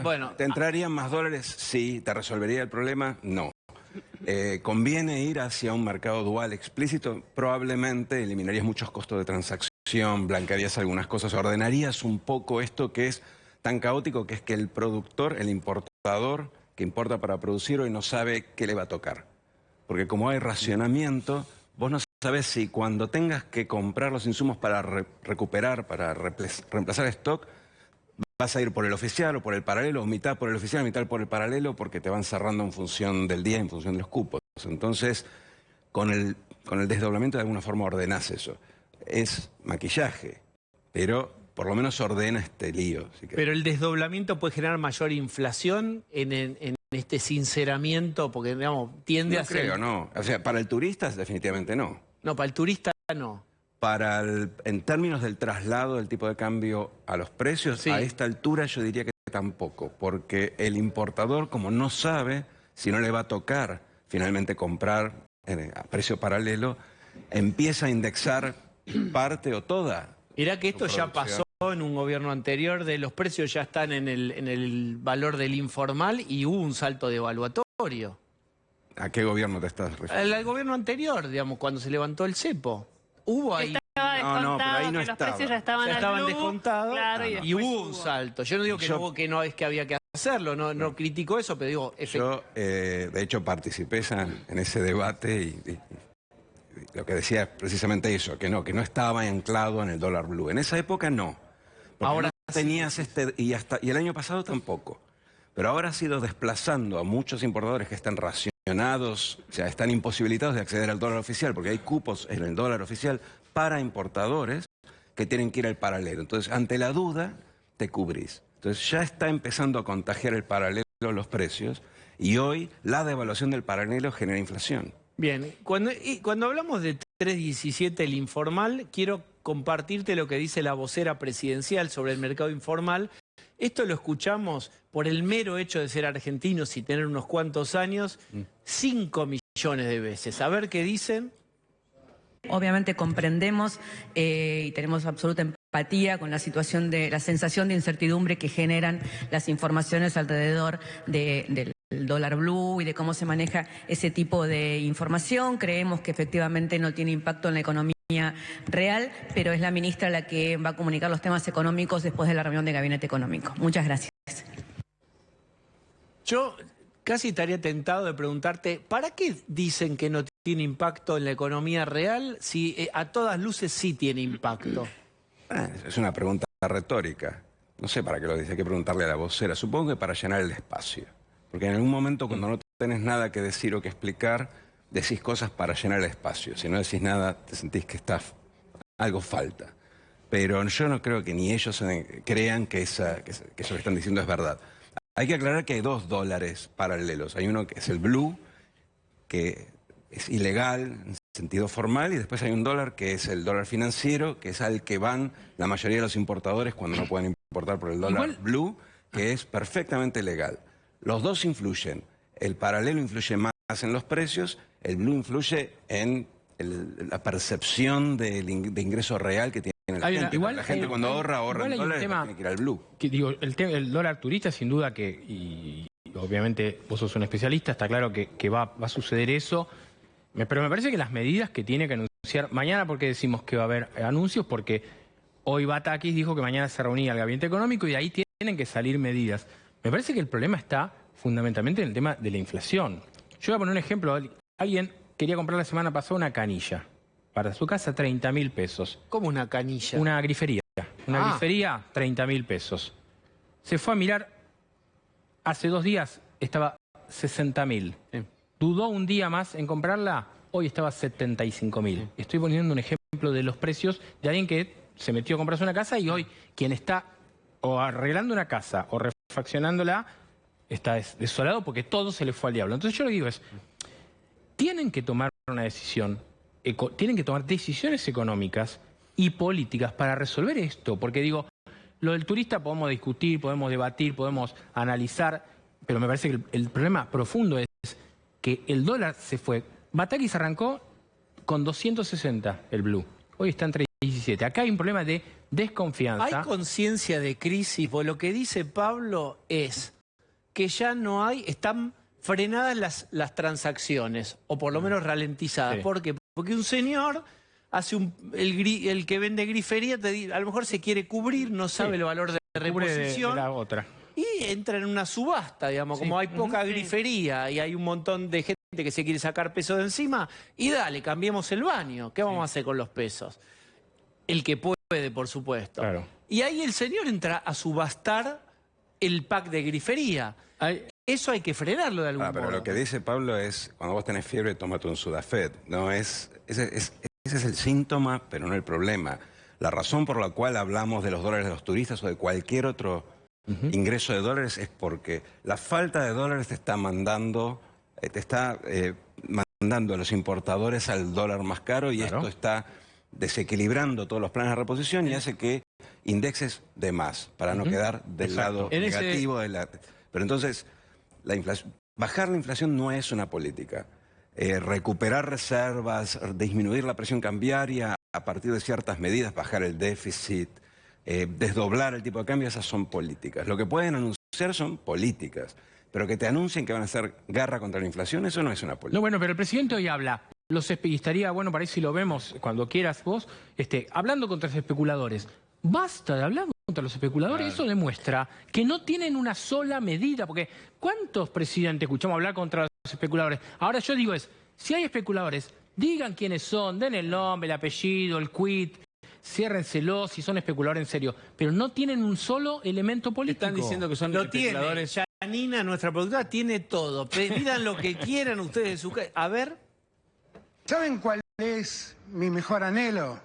Bueno, ¿te entrarían más dólares? Sí. ¿Te resolvería el problema? No. ¿Conviene ir hacia un mercado dual explícito? Probablemente eliminarías muchos costos de transacción. blanquearías algunas cosas, ordenarías un poco esto que es tan caótico, que es que el productor, el importador que importa para producir hoy no sabe qué le va a tocar. Porque como hay racionamiento, vos no sabés si cuando tengas que comprar los insumos para recuperar, para reemplazar stock, vas a ir por el oficial o por el paralelo, o mitad por el oficial, mitad por el paralelo, porque te van cerrando en función del día, en función de los cupos. Entonces, con el desdoblamiento de alguna forma ordenás eso. Es maquillaje, pero por lo menos ordena este lío. Pero el desdoblamiento puede generar mayor inflación en este sinceramiento, porque digamos, tiende a ser... No creo, no. O sea, para el turista definitivamente no. No, para el turista no. En términos del traslado del tipo de cambio a los precios, sí, a esta altura yo diría que tampoco, porque el importador, como no sabe si no le va a tocar finalmente comprar a precio paralelo, empieza a indexar parte o toda. Mirá que esto ya pasó en un gobierno anterior, de los precios ya están en el valor del informal y hubo un salto devaluatorio. ¿A qué gobierno te estás refiriendo? Al gobierno anterior, digamos, cuando se levantó el cepo. Hubo ahí... No, pero ahí no estaba. Los precios ya estaban descontados, claro, y hubo un salto. Yo no digo que no es que había que hacerlo, no critico eso, pero digo... Yo, de hecho, participé en ese debate y lo que decía es precisamente eso, que no estaba anclado en el dólar blue. En esa época no. Ahora no tenías y el año pasado tampoco. Pero ahora has ido desplazando a muchos importadores que están racionados, o sea, están imposibilitados de acceder al dólar oficial, porque hay cupos en el dólar oficial para importadores que tienen que ir al paralelo. Entonces, ante la duda, te cubrís. Entonces, ya está empezando a contagiar el paralelo los precios, y hoy la devaluación del paralelo genera inflación. Bien, cuando hablamos de 3.17, el informal, quiero compartirte lo que dice la vocera presidencial sobre el mercado informal. Esto lo escuchamos por el mero hecho de ser argentinos y tener unos cuantos años, 5 millones de veces. A ver qué dicen. Obviamente comprendemos y tenemos absoluta empatía con la situación de la sensación de incertidumbre que generan las informaciones alrededor del dólar blue y de cómo se maneja ese tipo de información. Creemos que efectivamente no tiene impacto en la economía real, pero es la ministra la que va a comunicar los temas económicos después de la reunión de gabinete económico. Muchas gracias. Yo casi estaría tentado de preguntarte, ¿para qué dicen que no tiene impacto en la economía real si a todas luces sí tiene impacto? Es una pregunta retórica. No sé para qué lo dice, hay que preguntarle a la vocera. Supongo que para llenar el espacio. Porque en algún momento cuando no tenés nada que decir o que explicar, decís cosas para llenar el espacio. Si no decís nada, te sentís que algo falta. Pero yo no creo que ni ellos crean que eso que están diciendo es verdad. Hay que aclarar que hay dos dólares paralelos. Hay uno que es el blue, que es ilegal en sentido formal, y después hay un dólar que es el dólar financiero, que es al que van la mayoría de los importadores cuando no pueden importar por el dólar blue, que es perfectamente legal. Los dos influyen. El paralelo influye más en los precios, el blue influye en la percepción de ingreso real que tiene la gente. La gente cuando ahorra en dólares tiene que ir al blue. El dólar turista, sin duda que, y obviamente vos sos un especialista, está claro que va a suceder eso, pero me parece que las medidas que tiene que anunciar mañana, porque decimos que va a haber anuncios, porque hoy Batakis dijo que mañana se reunía el gabinete económico y de ahí tienen que salir medidas. Me parece que el problema está fundamentalmente en el tema de la inflación. Yo voy a poner un ejemplo. Alguien quería comprar la semana pasada una canilla para su casa, 30.000 pesos. ¿Cómo una canilla? Una grifería. Una grifería, 30.000 pesos. Se fue a mirar, hace 2 días estaba 60.000. Dudó un día más en comprarla, hoy estaba 75.000. Estoy poniendo un ejemplo de los precios de alguien que se metió a comprarse una casa y hoy quien está o arreglando una casa o refaccionándola está desolado porque todo se le fue al diablo. Entonces yo lo que digo es, tienen que tomar una decisión, tienen que tomar decisiones económicas y políticas para resolver esto. Porque digo, lo del turista podemos discutir, podemos debatir, podemos analizar, pero me parece que el problema profundo es que el dólar se fue. Batakis arrancó con 260 el blue, hoy está en 3.17. Acá hay un problema de desconfianza. ¿Hay conciencia de crisis? Porque lo que dice Pablo es que ya no hay, están frenadas las transacciones, o por lo menos ralentizadas. Sí. ¿Por qué? Porque un señor el que vende grifería, a lo mejor se quiere cubrir, no sabe el valor de reposición. De la otra. Y entra en una subasta, digamos, como hay poca grifería y hay un montón de gente que se quiere sacar peso de encima, y dale, cambiemos el baño. ¿Qué vamos a hacer con los pesos? El que puede, por supuesto. Claro. Y ahí el señor entra a subastar el pack de grifería. Eso hay que frenarlo de algún modo. Pero lo que dice Pablo es, cuando vos tenés fiebre, tómate un Sudafed. Ese es el síntoma, pero no el problema. La razón por la cual hablamos de los dólares de los turistas o de cualquier otro ingreso de dólares es porque la falta de dólares te está mandando a los importadores al dólar más caro, y esto está desequilibrando todos los planes de reposición y hace que indexes de más para no quedar del lado negativo de la... Pero entonces, bajar la inflación no es una política. Recuperar reservas, disminuir la presión cambiaria a partir de ciertas medidas, bajar el déficit, desdoblar el tipo de cambio, esas son políticas. Lo que pueden anunciar son políticas, pero que te anuncien que van a hacer guerra contra la inflación, eso no es una política. No, bueno, pero el presidente hoy habla, y estaría bueno para ahí si lo vemos cuando quieras vos, hablando contra los especuladores. Basta de hablar contra los especuladores, eso demuestra que no tienen una sola medida, porque ¿cuántos presidentes escuchamos hablar contra los especuladores? Ahora yo digo si hay especuladores, digan quiénes son, den el nombre, el apellido, el quit, ciérrenselo si son especuladores en serio, pero no tienen un solo elemento político. Están diciendo que son especuladores. Janina, nuestra productora, tiene todo. Pidan lo que quieran ustedes de su casa. A ver. ¿Saben cuál es mi mejor anhelo?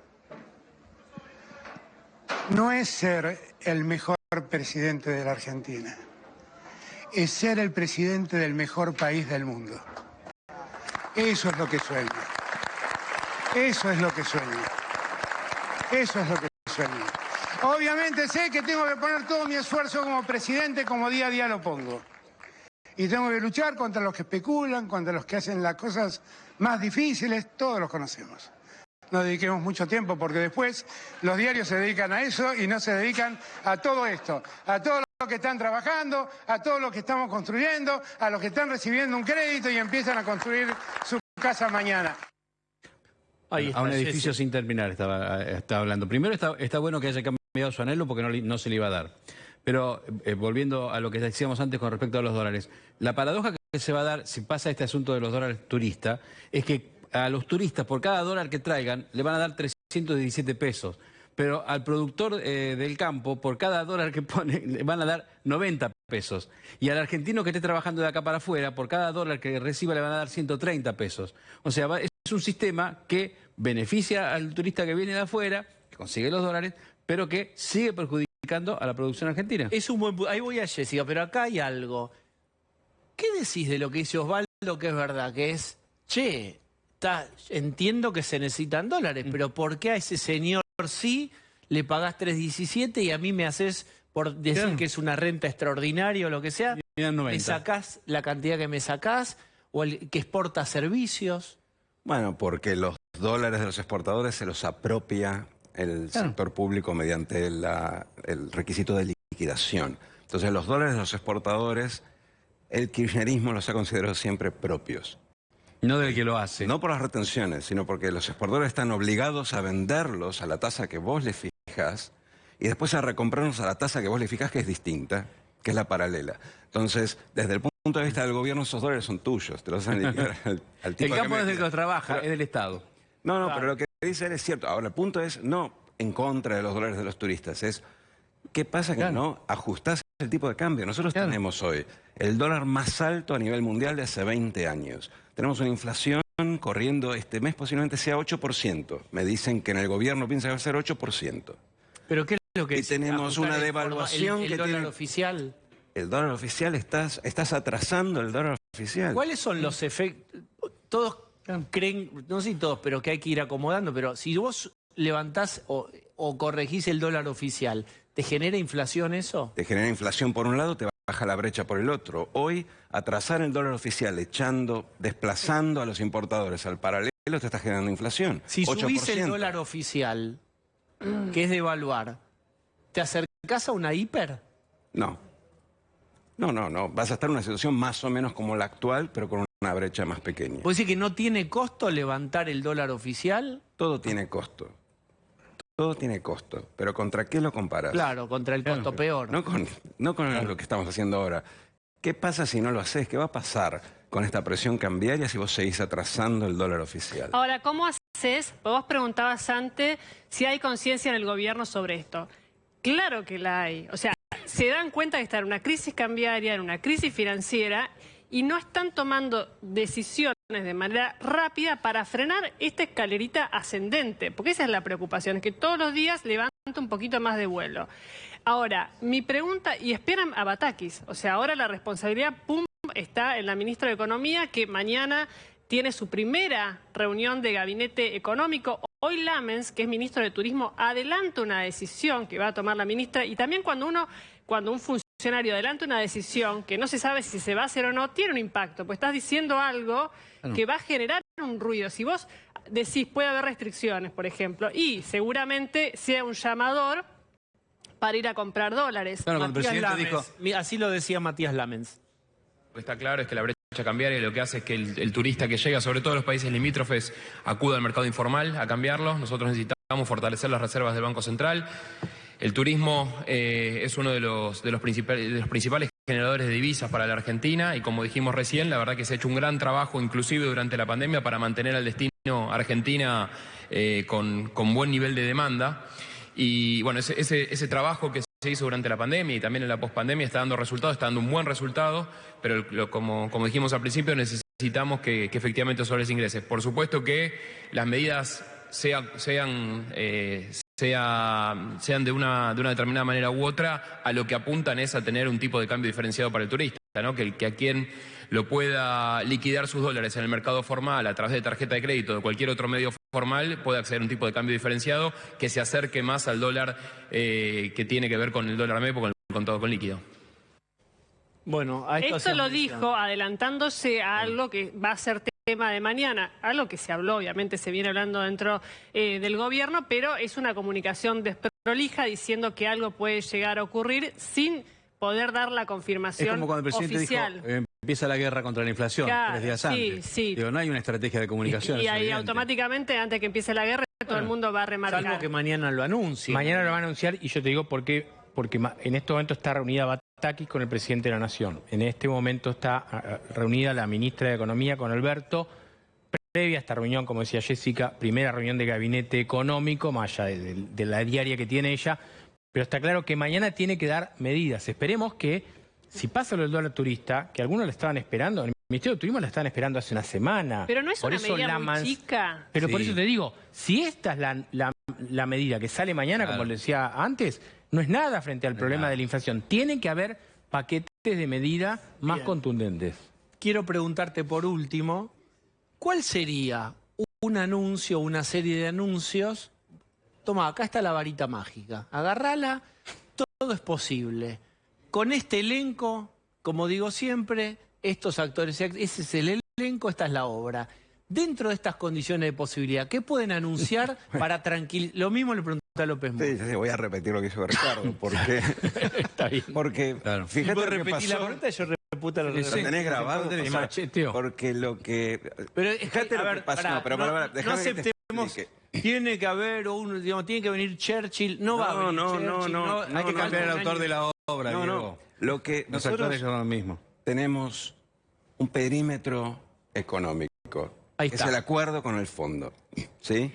No es ser el mejor presidente de la Argentina, es ser el presidente del mejor país del mundo. Eso es lo que sueño. Eso es lo que sueño. Eso es lo que sueño. Obviamente sé que tengo que poner todo mi esfuerzo como presidente, como día a día lo pongo. Y tengo que luchar contra los que especulan, contra los que hacen las cosas más difíciles, todos los conocemos. No dediquemos mucho tiempo porque después los diarios se dedican a eso y no se dedican a todo esto, a todos los que están trabajando, a todos los que estamos construyendo, a los que están recibiendo un crédito y empiezan a construir su casa mañana. Ahí está, a un edificio sin terminar estaba hablando. Primero está bueno que haya cambiado su anhelo porque no se le iba a dar. Pero volviendo a lo que decíamos antes con respecto a los dólares, la paradoja que se va a dar si pasa este asunto de los dólares turistas es que a los turistas por cada dólar que traigan le van a dar 317 pesos. Pero al productor del campo, por cada dólar que pone, le van a dar 90 pesos. Y al argentino que esté trabajando de acá para afuera, por cada dólar que reciba le van a dar 130 pesos. O sea, es un sistema que beneficia al turista que viene de afuera, que consigue los dólares, pero que sigue perjudicando a la producción argentina. Es un buen... Ahí voy a Jessica, pero acá hay algo. ¿Qué decís de lo que dice Osvaldo, que es verdad? Que es, entiendo que se necesitan dólares, pero ¿por qué a ese señor sí le pagás 3.17 y a mí me haces, por decir que es una renta extraordinaria o lo que sea, me sacás la cantidad que me sacás, o el que exporta servicios? Bueno, porque los dólares de los exportadores se los apropia el sector público mediante el requisito de liquidación. Entonces los dólares de los exportadores, el kirchnerismo los ha considerado siempre propios. No del que lo hace. No por las retenciones, sino porque los exportadores están obligados a venderlos a la tasa que vos le fijas y después a recomprarlos a la tasa que vos le fijas, que es distinta, que es la paralela. Entonces, desde el punto de vista del gobierno, esos dólares son tuyos, te los van a liquidar al tipo. El campo desde el que los trabaja es del Estado. No, pero lo que dice él es cierto. Ahora, el punto es no en contra de los dólares de los turistas, es ¿qué pasa que no ajustás el tipo de cambio? Nosotros tenemos hoy el dólar más alto a nivel mundial de hace 20 años. Tenemos una inflación corriendo, este mes posiblemente sea 8%. Me dicen que en el gobierno piensa que va a ser 8%. ¿Pero qué es lo que y tenemos una devaluación el dólar oficial? El dólar oficial, estás atrasando el dólar oficial. ¿Cuáles son los efectos? Todos creen, no sé si todos, pero que hay que ir acomodando, pero si vos levantás o corregís el dólar oficial, ¿te genera inflación eso? Te genera inflación por un lado, te baja la brecha por el otro. Hoy, atrasar el dólar oficial desplazando a los importadores al paralelo, te está generando inflación. Si 8%. Subís el dólar oficial, que es devaluar, ¿te acercás a una hiper? No. No. Vas a estar en una situación más o menos como la actual, pero con una brecha más pequeña. ¿Puede decir que no tiene costo levantar el dólar oficial? Todo tiene costo. Todo tiene costo. ¿Pero contra qué lo comparas? Claro, contra el costo peor. No con lo que estamos haciendo ahora. ¿Qué pasa si no lo haces? ¿Qué va a pasar con esta presión cambiaria si vos seguís atrasando el dólar oficial? Ahora, ¿cómo haces? Vos preguntabas antes si hay conciencia en el gobierno sobre esto. Claro que la hay. O sea, se dan cuenta que está en una crisis cambiaria, en una crisis financiera, y no están tomando decisiones de manera rápida para frenar esta escalerita ascendente. Porque esa es la preocupación, que todos los días levanta un poquito más de vuelo. Ahora, mi pregunta, y esperan a Batakis, o sea, ahora la responsabilidad, está en la ministra de Economía, que mañana tiene su primera reunión de gabinete económico. Hoy Lamens, que es ministro de Turismo, adelanta una decisión que va a tomar la ministra, y también cuando un funcionario adelanta una decisión que no se sabe si se va a hacer o no, tiene un impacto, pues estás diciendo algo que va a generar un ruido. Si vos decís puede haber restricciones, por ejemplo, y seguramente sea un llamador para ir a comprar dólares. Claro, cuando el presidente dijo... Así lo decía Matías Lamens. Lo que está claro es que la brecha cambiaria lo que hace es que el turista que llega, sobre todo los países limítrofes, acuda al mercado informal a cambiarlo. Nosotros necesitamos fortalecer las reservas del Banco Central. El turismo es uno de los principales generadores de divisas para la Argentina, y como dijimos recién, la verdad que se ha hecho un gran trabajo, inclusive durante la pandemia, para mantener al destino Argentina con buen nivel de demanda. Y bueno, ese trabajo que se hizo durante la pandemia y también en la pospandemia está dando resultados, está dando un buen resultado, pero como dijimos al principio, necesitamos que efectivamente esos dólares ingresen. Por supuesto que las medidas sean de una determinada manera u otra, a lo que apuntan es a tener un tipo de cambio diferenciado para el turista, ¿no? Que a quien lo pueda liquidar sus dólares en el mercado formal a través de tarjeta de crédito o de cualquier otro medio formal pueda acceder a un tipo de cambio diferenciado que se acerque más al dólar que tiene que ver con el dólar MEP o con el contado con líquido. Bueno, a esto lo dijo adelantándose a algo que va a ser tema de mañana, algo que se habló, obviamente se viene hablando dentro del gobierno, pero es una comunicación desprolija diciendo que algo puede llegar a ocurrir sin poder dar la confirmación oficial. Es como cuando el presidente oficial. dijo, empieza la guerra contra la inflación, Claro, 3 días antes. Sí. Digo, no hay una estrategia de comunicación. Y ahí automáticamente, antes de que empiece la guerra, todo el mundo va a remarcar. Salvo que mañana lo anuncie. Mañana lo van a anunciar, y yo te digo por qué. Porque en este momento está reunida Batakis con el presidente de la Nación. En este momento está reunida la ministra de Economía con Alberto. Previa a esta reunión, como decía Jessica, primera reunión de gabinete económico, más allá de la diaria que tiene ella. Pero está claro que mañana tiene que dar medidas. Esperemos que, si pasa lo del dólar turista, que algunos lo estaban esperando, en el Ministerio de Turismo lo estaban esperando hace una semana. Pero no es una medida muy chica. Pero por eso te digo, si esta es la medida que sale mañana, como le decía antes, no es nada frente al problema de la inflación. Tiene que haber paquetes de medida más contundentes. Quiero preguntarte por último, ¿cuál sería un anuncio, una serie de anuncios? Toma, acá está la varita mágica. Agarrala, todo es posible. Con este elenco, como digo siempre, estos actores, ese es el elenco, esta es la obra. Dentro de estas condiciones de posibilidad, ¿qué pueden anunciar para tranquilizar? Lo mismo le pregunté a López Murphy. Sí, voy a repetir lo que hizo Ricardo, porque... Está bien. Porque, fíjate lo que pasó... la pregunta, yo reputo la ¿Lo tenés grabado? Porque lo que... Pero fíjate lo que pasó. No aceptemos... Tiene que haber tiene que venir Churchill. No va a venir Churchill. No, hay que cambiar el autor de la obra, Diego. Lo que los actores son lo mismo. Tenemos un perímetro económico. Ahí es está. el acuerdo con el fondo, ¿sí?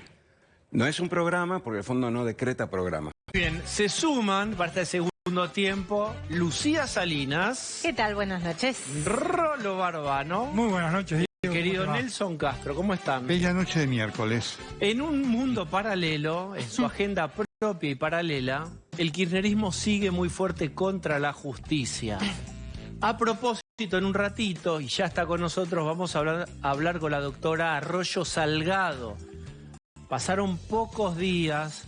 No es un programa porque el fondo no decreta programas. Bien, se suman para este segundo tiempo Lucía Salinas. ¿Qué tal? Buenas noches. Rolo Barbano. Muy buenas noches, Diego. Querido Nelson Castro, ¿cómo están? Bella noche de miércoles. En un mundo paralelo, en su agenda propia y paralela, el kirchnerismo sigue muy fuerte contra la justicia. A propósito, en un ratito, y ya está con nosotros, vamos a hablar con la doctora Arroyo Salgado. Pasaron pocos días,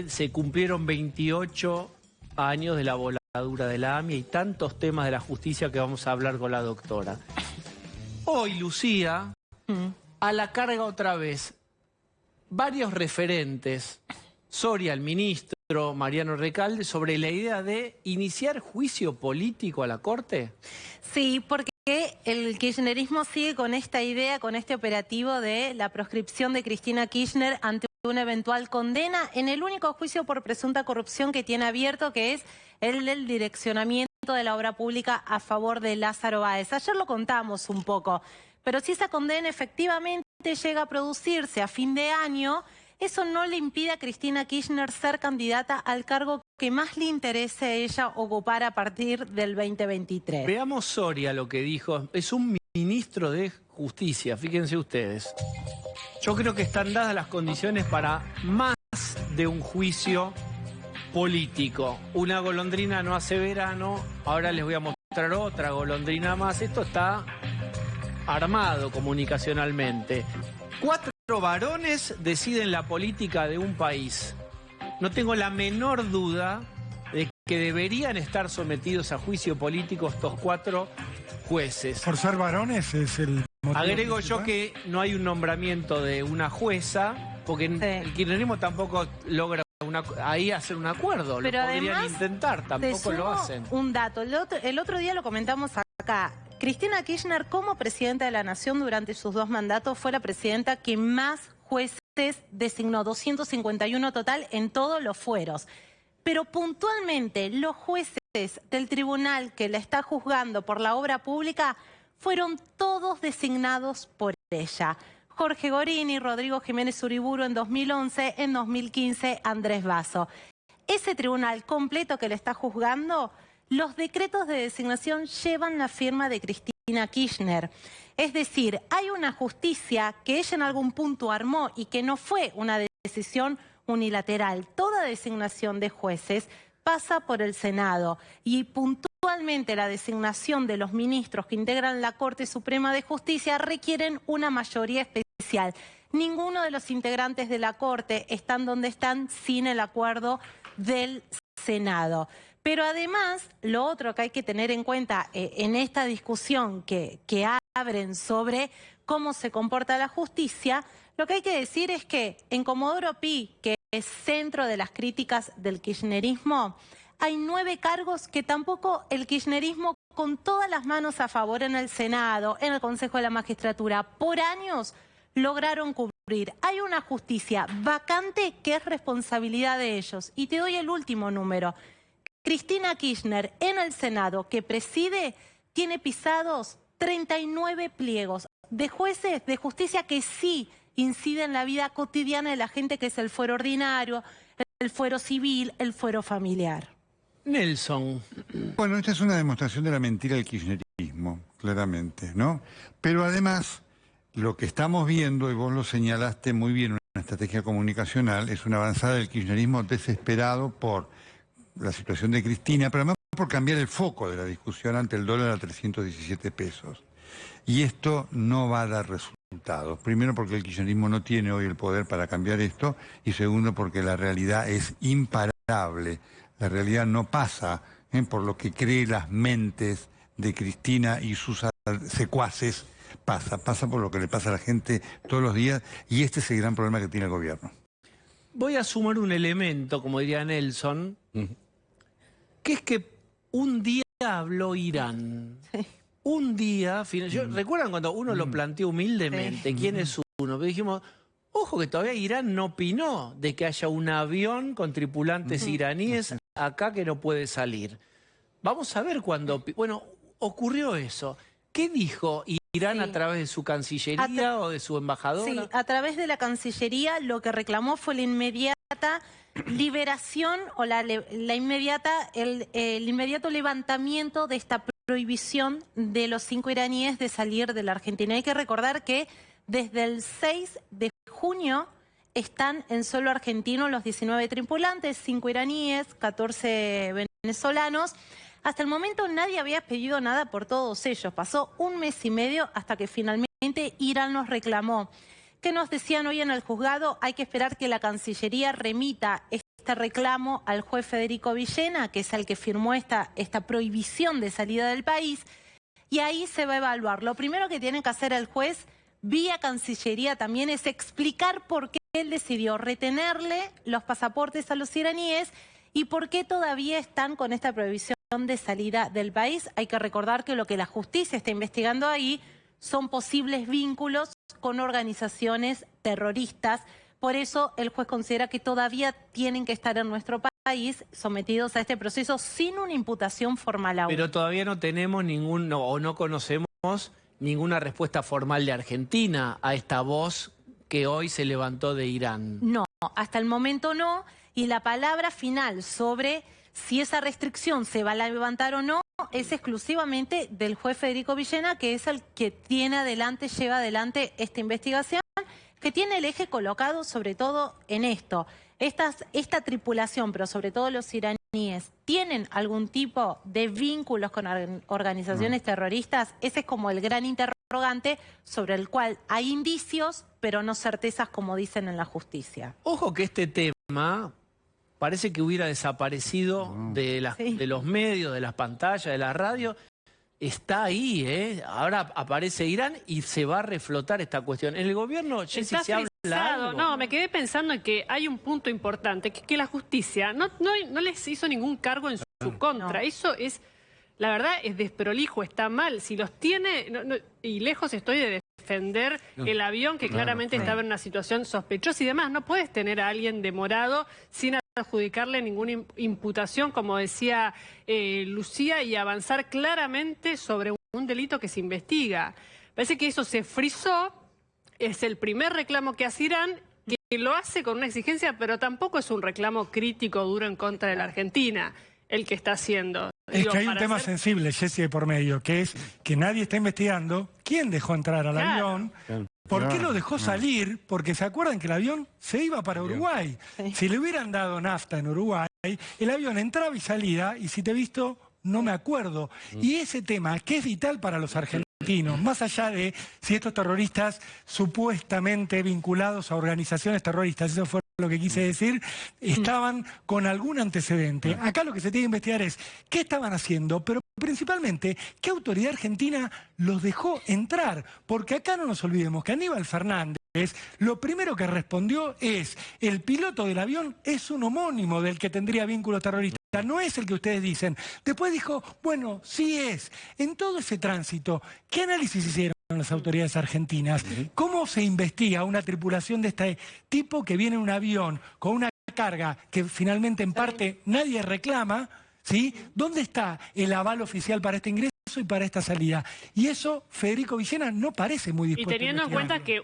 se cumplieron 28 años de la voladura de la AMIA y tantos temas de la justicia que vamos a hablar con la doctora. Hoy, Lucía, a la carga otra vez, varios referentes, Soria, el ministro, Mariano Recalde sobre la idea de iniciar juicio político a la Corte? Sí, porque el kirchnerismo sigue con esta idea, con este operativo de la proscripción de Cristina Kirchner ante una eventual condena en el único juicio por presunta corrupción que tiene abierto, que es el del direccionamiento de la obra pública a favor de Lázaro Báez. Ayer lo contamos un poco, pero si esa condena efectivamente llega a producirse a fin de año, eso no le impide a Cristina Kirchner ser candidata al cargo que más le interese a ella ocupar a partir del 2023. Veamos Soria lo que dijo. Es un ministro de Justicia, fíjense ustedes. Yo creo que están dadas las condiciones para más de un juicio político. Una golondrina no hace verano, ahora les voy a mostrar otra golondrina más. Esto está armado comunicacionalmente. 4 varones deciden la política de un país. No tengo la menor duda de que deberían estar sometidos a juicio político estos 4 jueces. Por ser varones es el motivo Agrego principal. yo que no hay un nombramiento de una jueza, porque el kirchnerismo tampoco logra ahí hacer un acuerdo. Pero lo podrían además, intentar, tampoco lo sumo hacen. Un dato, el otro día lo comentamos acá. Cristina Kirchner, como presidenta de la Nación durante sus 2 mandatos, fue la presidenta que más jueces designó, 251 total en todos los fueros. Pero puntualmente los jueces del tribunal que la está juzgando por la obra pública fueron todos designados por ella. Jorge Gorini, Rodrigo Jiménez Uriburu en 2011, en 2015 Andrés Basso. Ese tribunal completo que le está juzgando, los decretos de designación llevan la firma de Cristina Kirchner. Es decir, hay una justicia que ella en algún punto armó y que no fue una decisión unilateral. Toda designación de jueces pasa por el Senado y puntualmente la designación de los ministros que integran la Corte Suprema de Justicia requieren una mayoría especial. Ninguno de los integrantes de la Corte están donde están sin el acuerdo del Senado. Pero además, lo otro que hay que tener en cuenta en esta discusión que abren sobre cómo se comporta la justicia, lo que hay que decir es que en Comodoro Pi, que es centro de las críticas del kirchnerismo, hay 9 cargos que tampoco el kirchnerismo, con todas las manos a favor en el Senado, en el Consejo de la Magistratura, por años lograron cubrir. Hay una justicia vacante que es responsabilidad de ellos. Y te doy el último número. Cristina Kirchner en el Senado que preside tiene pisados 39 pliegos de jueces de justicia que sí inciden en la vida cotidiana de la gente, que es el fuero ordinario, el fuero civil, el fuero familiar. Nelson. Bueno, esta es una demostración de la mentira del kirchnerismo, claramente, ¿no? Pero además, lo que estamos viendo, y vos lo señalaste muy bien, una estrategia comunicacional, es una avanzada del kirchnerismo desesperado por la situación de Cristina, pero además por cambiar el foco de la discusión ante el dólar a 317 pesos. Y esto no va a dar resultados. Primero porque el kirchnerismo no tiene hoy el poder para cambiar esto, y segundo porque la realidad es imparable. La realidad no pasa por lo que creen las mentes de Cristina y sus secuaces, pasa por lo que le pasa a la gente todos los días, y este es el gran problema que tiene el gobierno. Voy a sumar un elemento, como diría Nelson, que es que un día habló Irán. Sí. Un día, ¿recuerdan cuando uno lo planteó humildemente? Sí. ¿Quién es uno? Pero dijimos, ojo que todavía Irán no opinó de que haya un avión con tripulantes iraníes acá que no puede salir. Vamos a ver cuándo... Bueno, ocurrió eso. ¿Qué dijo Irán a través de su Cancillería o de su embajadora? Sí, a través de la Cancillería lo que reclamó fue la inmediata liberación o el inmediato levantamiento de esta prohibición de los 5 iraníes de salir de la Argentina. Hay que recordar que desde el 6 de junio están en suelo argentino los 19 tripulantes, 5 iraníes, 14 venezolanos. Hasta el momento nadie había pedido nada por todos ellos. Pasó 1 mes y medio hasta que finalmente Irán nos reclamó. ¿Qué nos decían hoy en el juzgado? Hay que esperar que la Cancillería remita este reclamo al juez Federico Villena, que es el que firmó esta prohibición de salida del país, y ahí se va a evaluar. Lo primero que tiene que hacer el juez, vía Cancillería también, es explicar por qué él decidió retenerle los pasaportes a los iraníes y por qué todavía están con esta prohibición de salida del país. Hay que recordar que lo que la justicia está investigando ahí son posibles vínculos con organizaciones terroristas. Por eso el juez considera que todavía tienen que estar en nuestro país sometidos a este proceso sin una imputación formal aún. Pero todavía no tenemos no conocemos ninguna respuesta formal de Argentina a esta voz que hoy se levantó de Irán. No, hasta el momento no. Y la palabra final sobre si esa restricción se va a levantar o no es exclusivamente del juez Federico Villena, que es el que lleva adelante esta investigación, que tiene el eje colocado sobre todo en esto. Esta tripulación, pero sobre todo los iraníes, ¿tienen algún tipo de vínculos con organizaciones terroristas? Ese es como el gran interrogante sobre el cual hay indicios, pero no certezas como dicen en la justicia. Ojo que este tema parece que hubiera desaparecido de los medios, de las pantallas, de la radio. Está ahí, ¿eh? Ahora aparece Irán y se va a reflotar esta cuestión. En el gobierno, Jessy, ¿se habla algo? No, me quedé pensando en que hay un punto importante, que la justicia no les hizo ningún cargo en su contra. No. Eso es, la verdad, es desprolijo, está mal. Si los tiene, y lejos estoy de defender el avión, que claramente estaba en una situación sospechosa y demás. No puedes tener a alguien demorado sin adjudicarle ninguna imputación, como decía Lucía, y avanzar claramente sobre un delito que se investiga. Parece que eso se frizó, es el primer reclamo que hace Irán, que lo hace con una exigencia, pero tampoco es un reclamo crítico duro en contra de la Argentina, el que está haciendo. Es que hay un tema sensible, Jessy, de por medio, que es que nadie está investigando quién dejó entrar al avión. ¿Por qué lo dejó salir? Porque se acuerdan que el avión se iba para Uruguay. Si le hubieran dado nafta en Uruguay, el avión entraba y salía, y si te he visto, no me acuerdo. Y ese tema, que es vital para los argentinos, más allá de si estos terroristas supuestamente vinculados a organizaciones terroristas, eso fue lo que quise decir, estaban con algún antecedente. Acá lo que se tiene que investigar es qué estaban haciendo, pero principalmente qué autoridad argentina los dejó entrar. Porque acá no nos olvidemos que Aníbal Fernández lo primero que respondió es: el piloto del avión es un homónimo del que tendría vínculo terrorista, no es el que ustedes dicen. Después dijo, bueno, sí es. En todo ese tránsito, ¿qué análisis hicieron las autoridades argentinas? ¿Cómo se investiga una tripulación de este tipo que viene en un avión con una carga que finalmente en parte nadie reclama? ¿Sí? ¿Dónde está el aval oficial para este ingreso y para esta salida? Y eso Federico Villena no parece muy dispuesto. Y teniendo en cuenta que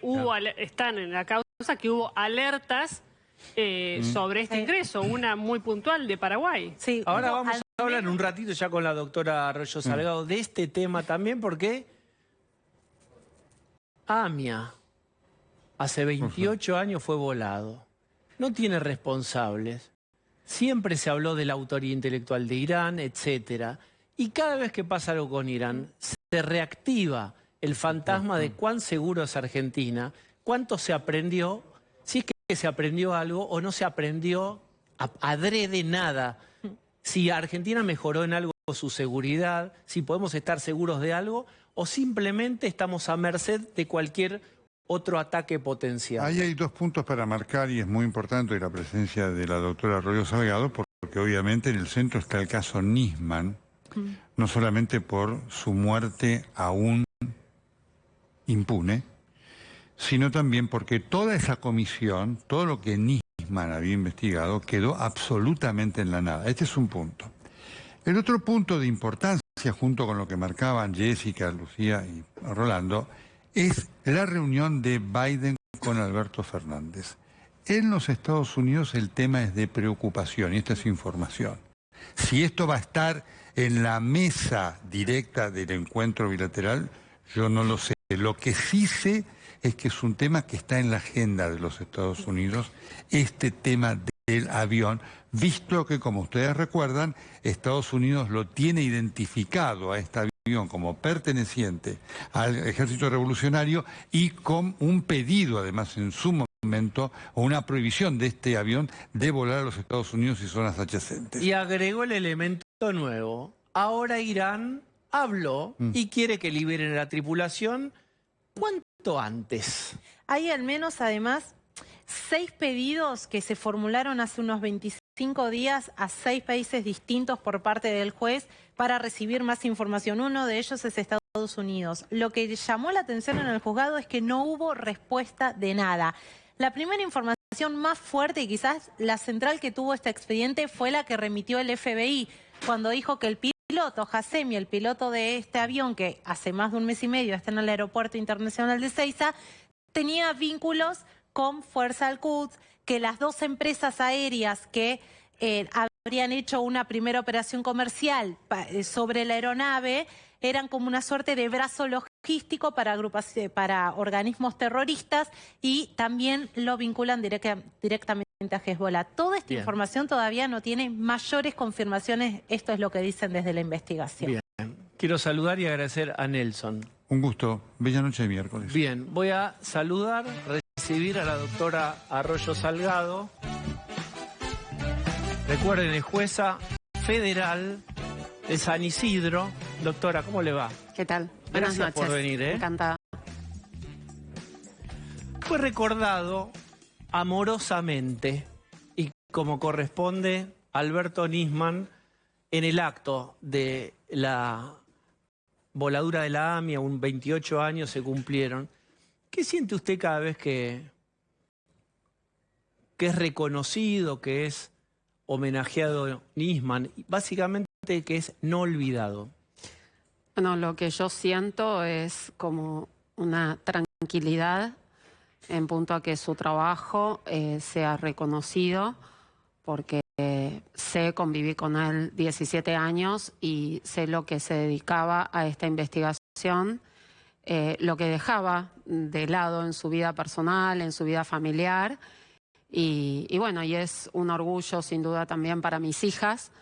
están en la causa que hubo alertas sobre este ingreso, una muy puntual de Paraguay. Sí, ahora vamos a hablar un ratito ya con la doctora Arroyo Salgado de este tema también, porque AMIA hace 28 años fue volado. No tiene responsables. Siempre se habló de la autoría intelectual de Irán, etcétera. Y cada vez que pasa algo con Irán, se reactiva el fantasma de cuán seguro es Argentina, cuánto se aprendió, si es que se aprendió algo o no se aprendió adrede nada. Si Argentina mejoró en algo su seguridad, si podemos estar seguros de algo, o simplemente estamos a merced de cualquier otro ataque potencial. Ahí hay dos puntos para marcar y es muy importante la presencia de la doctora Arroyo Salgado, porque obviamente en el centro está el caso Nisman, no solamente por su muerte aún impune, sino también porque toda esa comisión, todo lo que Nisman había investigado, quedó absolutamente en la nada. Este es un punto. El otro punto de importancia, junto con lo que marcaban Jessica, Lucía y Rolando, es la reunión de Biden con Alberto Fernández. En los Estados Unidos el tema es de preocupación, y esta es información. Si esto va a estar en la mesa directa del encuentro bilateral, yo no lo sé. Lo que sí sé es que es un tema que está en la agenda de los Estados Unidos, este tema del avión, visto que, como ustedes recuerdan, Estados Unidos lo tiene identificado a este avión como perteneciente al ejército revolucionario y con un pedido, además, en su momento, o una prohibición de este avión de volar a los Estados Unidos y zonas adyacentes. Y agregó el elemento nuevo. Ahora Irán habló y quiere que liberen a la tripulación. ¿Cuánto antes? Hay al menos, además, 6 pedidos que se formularon hace unos 25 días a 6 países distintos por parte del juez para recibir más información. Uno de ellos es Estados Unidos. Lo que llamó la atención en el juzgado es que no hubo respuesta de nada. La primera información más fuerte y quizás la central que tuvo este expediente fue la que remitió el FBI cuando dijo que el piloto Hassemi, el piloto de este avión que hace más de un mes y medio está en el aeropuerto internacional de Ezeiza, tenía vínculos con Fuerza Al-Quds, que las 2 empresas aéreas que habrían hecho una primera operación comercial sobre la aeronave eran como una suerte de brazo logístico para organismos terroristas y también lo vinculan directamente a Hezbollah. Toda esta información todavía no tiene mayores confirmaciones. Esto es lo que dicen desde la investigación. Bien. Quiero saludar y agradecer a Nelson. Un gusto. Bella noche de miércoles. Bien, voy a saludar, recibir a la doctora Arroyo Salgado. Recuerden, es jueza federal de San Isidro. Doctora, ¿cómo le va? ¿Qué tal? Buenas Gracias noches. por venir. Encantada. Fue recordado amorosamente y como corresponde Alberto Nisman en el acto de la voladura de la AMIA, 28 años se cumplieron. ¿Qué siente usted cada vez que es reconocido, que es homenajeado Nisman? Básicamente que es no olvidado. Bueno, lo que yo siento es como una tranquilidad en punto a que su trabajo sea reconocido, porque sé, conviví con él 17 años y sé lo que se dedicaba a esta investigación, lo que dejaba de lado en su vida personal, en su vida familiar. Y bueno, y es un orgullo sin duda también para mis hijas.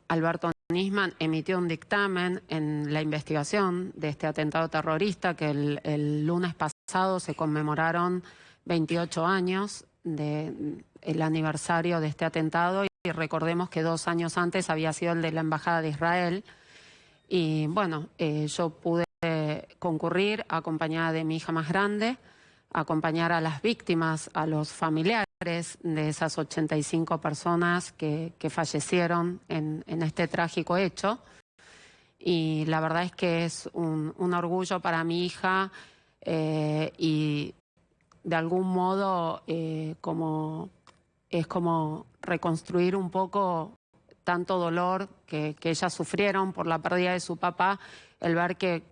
Alberto Nisman emitió un dictamen en la investigación de este atentado terrorista que el lunes pasado se conmemoraron 28 años del aniversario de este atentado y recordemos que 2 años antes había sido el de la Embajada de Israel. Y bueno, yo pude concurrir acompañada de mi hija más grande, acompañar a las víctimas, a los familiares de esas 85 personas que fallecieron en este trágico hecho. Y la verdad es que es un orgullo para mi hija y de algún modo es como reconstruir un poco tanto dolor que ellas sufrieron por la pérdida de su papá, el ver que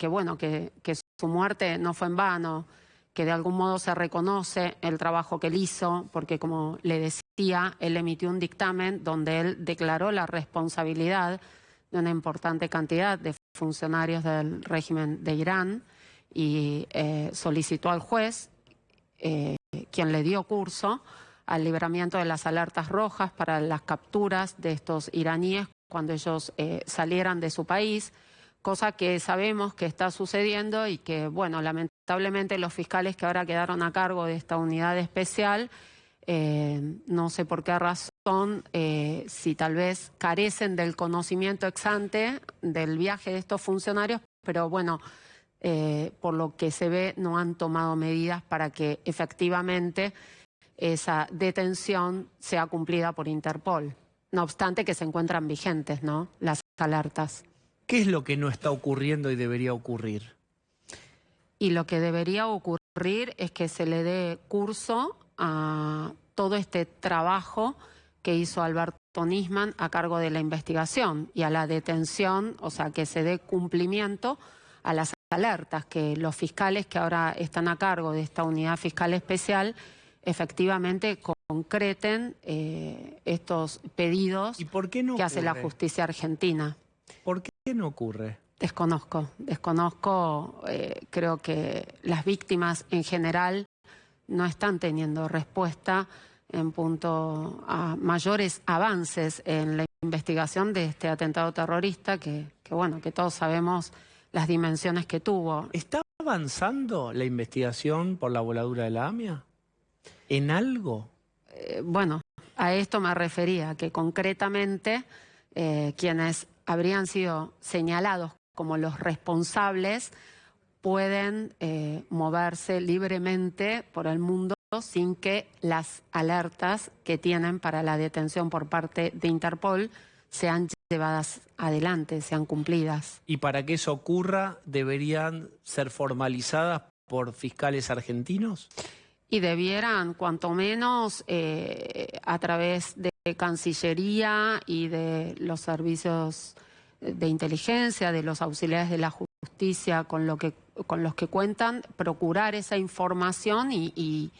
su muerte no fue en vano, que de algún modo se reconoce el trabajo que él hizo, porque como le decía, él emitió un dictamen donde él declaró la responsabilidad de una importante cantidad de funcionarios del régimen de Irán y solicitó al juez, quien le dio curso al libramiento de las alertas rojas para las capturas de estos iraníes cuando ellos salieran de su país, cosa que sabemos que está sucediendo y que, bueno, lamentablemente los fiscales que ahora quedaron a cargo de esta unidad especial, no sé por qué razón, si tal vez carecen del conocimiento ex ante del viaje de estos funcionarios, pero bueno, por lo que se ve no han tomado medidas para que efectivamente esa detención sea cumplida por Interpol. No obstante que se encuentran vigentes, ¿no?, las alertas. ¿Qué es lo que no está ocurriendo y debería ocurrir? Y lo que debería ocurrir es que se le dé curso a todo este trabajo que hizo Alberto Nisman a cargo de la investigación y a la detención, o sea, que se dé cumplimiento a las alertas, que los fiscales que ahora están a cargo de esta unidad fiscal especial efectivamente concreten estos pedidos que hace la justicia argentina. ¿Por qué no ocurre? Desconozco, creo que las víctimas en general no están teniendo respuesta en punto a mayores avances en la investigación de este atentado terrorista que todos sabemos las dimensiones que tuvo. ¿Está avanzando la investigación por la voladura de la AMIA? ¿En algo? Bueno, a esto me refería, que concretamente quienes habrían sido señalados como los responsables pueden moverse libremente por el mundo sin que las alertas que tienen para la detención por parte de Interpol sean llevadas adelante, sean cumplidas. Y para que eso ocurra, ¿deberían ser formalizadas por fiscales argentinos? Y debieran, cuanto menos, a través de Cancillería y de los servicios de inteligencia, de los auxiliares de la justicia con los que cuentan, procurar esa información y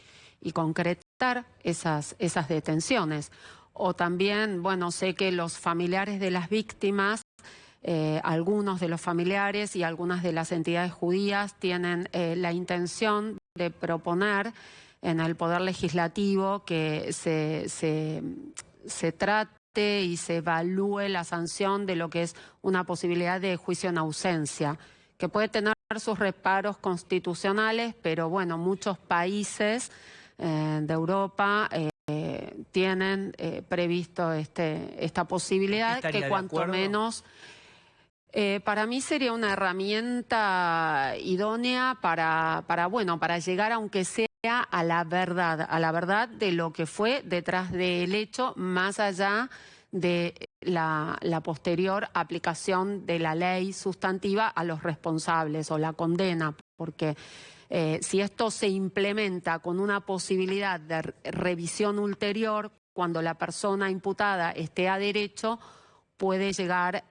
concretar esas detenciones. O también, bueno, sé que los familiares de las víctimas, algunos de los familiares y algunas de las entidades judías tienen la intención de proponer en el Poder Legislativo que se trate y se evalúe la sanción de lo que es una posibilidad de juicio en ausencia, que puede tener sus reparos constitucionales, pero bueno, muchos países de Europa tienen previsto esta posibilidad que cuanto menos para mí sería una herramienta idónea para llegar, aunque sea a la verdad de lo que fue detrás del hecho, más allá de la posterior aplicación de la ley sustantiva a los responsables o la condena, porque si esto se implementa con una posibilidad de revisión ulterior, cuando la persona imputada esté a derecho, puede llegar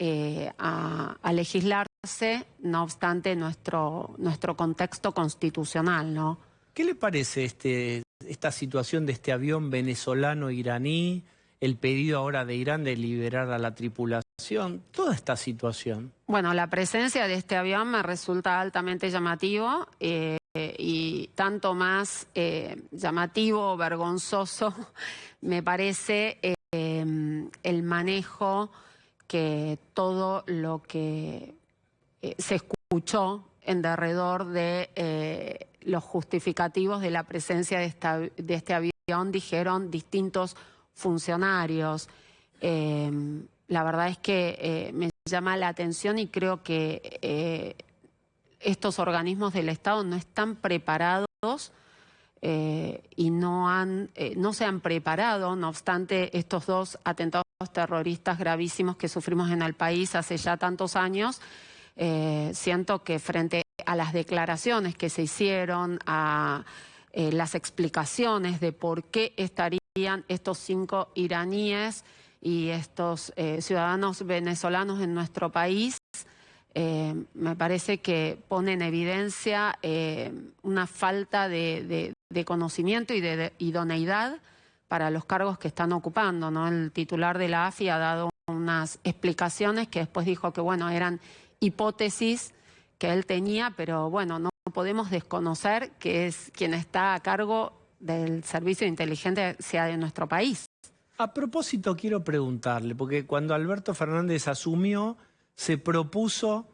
a legislarse, no obstante nuestro contexto constitucional, ¿no? ¿Qué le parece esta situación de este avión venezolano-iraní, el pedido ahora de Irán de liberar a la tripulación, toda esta situación? Bueno, la presencia de este avión me resulta altamente llamativo y tanto más llamativo, vergonzoso, me parece el manejo que todo lo que se escuchó en derredor de los justificativos de la presencia de este avión, dijeron distintos funcionarios. La verdad es que me llama la atención y creo que estos organismos del Estado no están preparados y no se han preparado, no obstante estos dos atentados terroristas gravísimos que sufrimos en el país hace ya tantos años. Siento que frente a las declaraciones que se hicieron, a las explicaciones de por qué estarían estos 5 iraníes y estos ciudadanos venezolanos en nuestro país, me parece que pone en evidencia una falta de conocimiento y de idoneidad para los cargos que están ocupando, ¿no? El titular de la AFI ha dado unas explicaciones que después dijo que, bueno, eran hipótesis que él tenía, pero bueno, no podemos desconocer que es quien está a cargo del servicio de inteligencia de nuestro país. A propósito, quiero preguntarle, porque cuando Alberto Fernández asumió, se propuso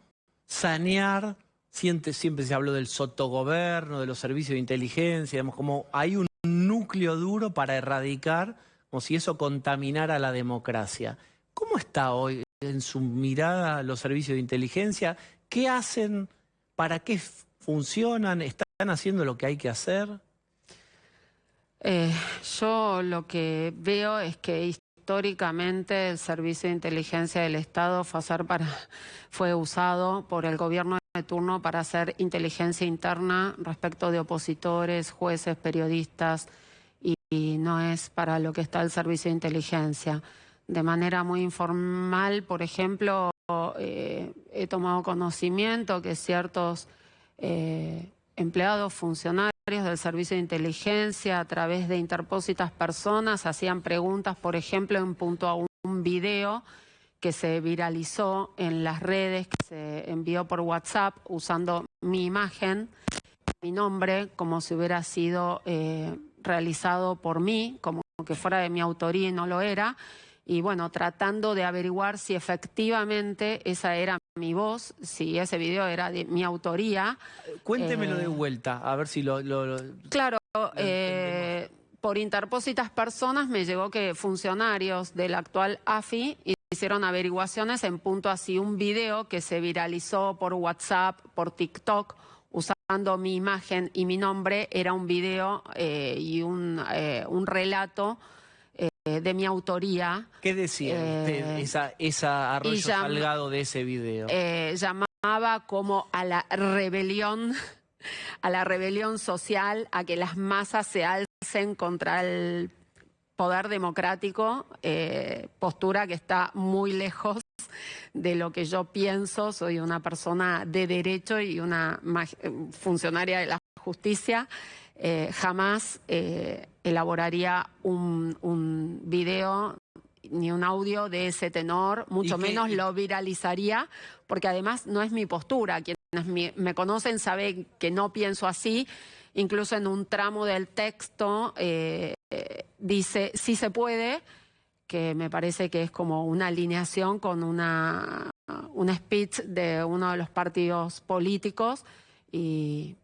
sanear, siempre se habló del sotogobierno, de los servicios de inteligencia, digamos, como hay un núcleo duro para erradicar, como si eso contaminara la democracia. ¿Cómo está hoy en su mirada los servicios de inteligencia? ¿Qué hacen? ¿Para qué funcionan? ¿Están haciendo lo que hay que hacer? Yo lo que veo es que históricamente el Servicio de Inteligencia del Estado fue usado por el gobierno de turno para hacer inteligencia interna respecto de opositores, jueces, periodistas, y no es para lo que está el Servicio de Inteligencia. De manera muy informal, por ejemplo, he tomado conocimiento que ciertos empleados, funcionarios del Servicio de Inteligencia, a través de interpósitas personas, hacían preguntas, por ejemplo, en punto a un video que se viralizó en las redes, que se envió por WhatsApp usando mi imagen, mi nombre, como si hubiera sido realizado por mí, como que fuera de mi autoría y no lo era. Y bueno, tratando de averiguar si efectivamente esa era mi voz, si ese video era de mi autoría. Cuéntemelo de vuelta, a ver si Claro, por interpósitas personas me llegó que funcionarios del actual AFI hicieron averiguaciones en punto a si un video que se viralizó por WhatsApp, por TikTok, usando usando mi imagen y mi nombre, era un video y un relato de mi autoría. ¿Qué decía usted, esa Arroyo Salgado de ese video? Llamaba como a la rebelión social, a que las masas se alcen contra el poder democrático, postura que está muy lejos de lo que yo pienso. Soy una persona de derecho y una funcionaria de la justicia. Jamás elaboraría un video ni un audio de ese tenor, mucho menos lo viralizaría, porque además no es mi postura. Quienes me conocen saben que no pienso así. Incluso en un tramo del texto dice sí se puede, que me parece que es como una alineación con un speech de uno de los partidos políticos, y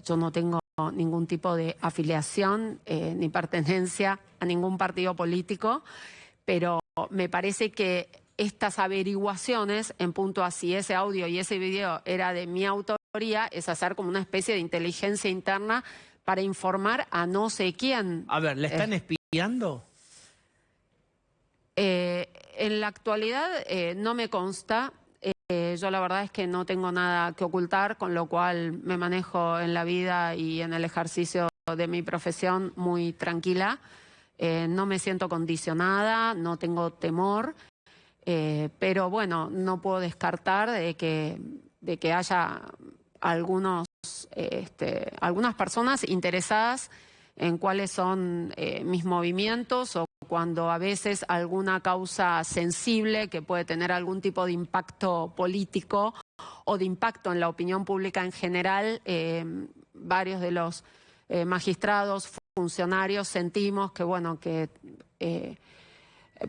yo no tengo ningún tipo de afiliación ni pertenencia a ningún partido político, pero me parece que estas averiguaciones en punto a si ese audio y ese video era de mi autoría es hacer como una especie de inteligencia interna para informar a no sé quién. A ver, ¿la están espiando? En la actualidad no me consta. Yo la verdad es que no tengo nada que ocultar, con lo cual me manejo en la vida y en el ejercicio de mi profesión muy tranquila. No me siento condicionada, no tengo temor, pero bueno, no puedo descartar de que haya algunas personas interesadas en cuáles son mis movimientos, o cuando a veces alguna causa sensible que puede tener algún tipo de impacto político o de impacto en la opinión pública en general, varios de los magistrados, funcionarios, sentimos que, bueno, que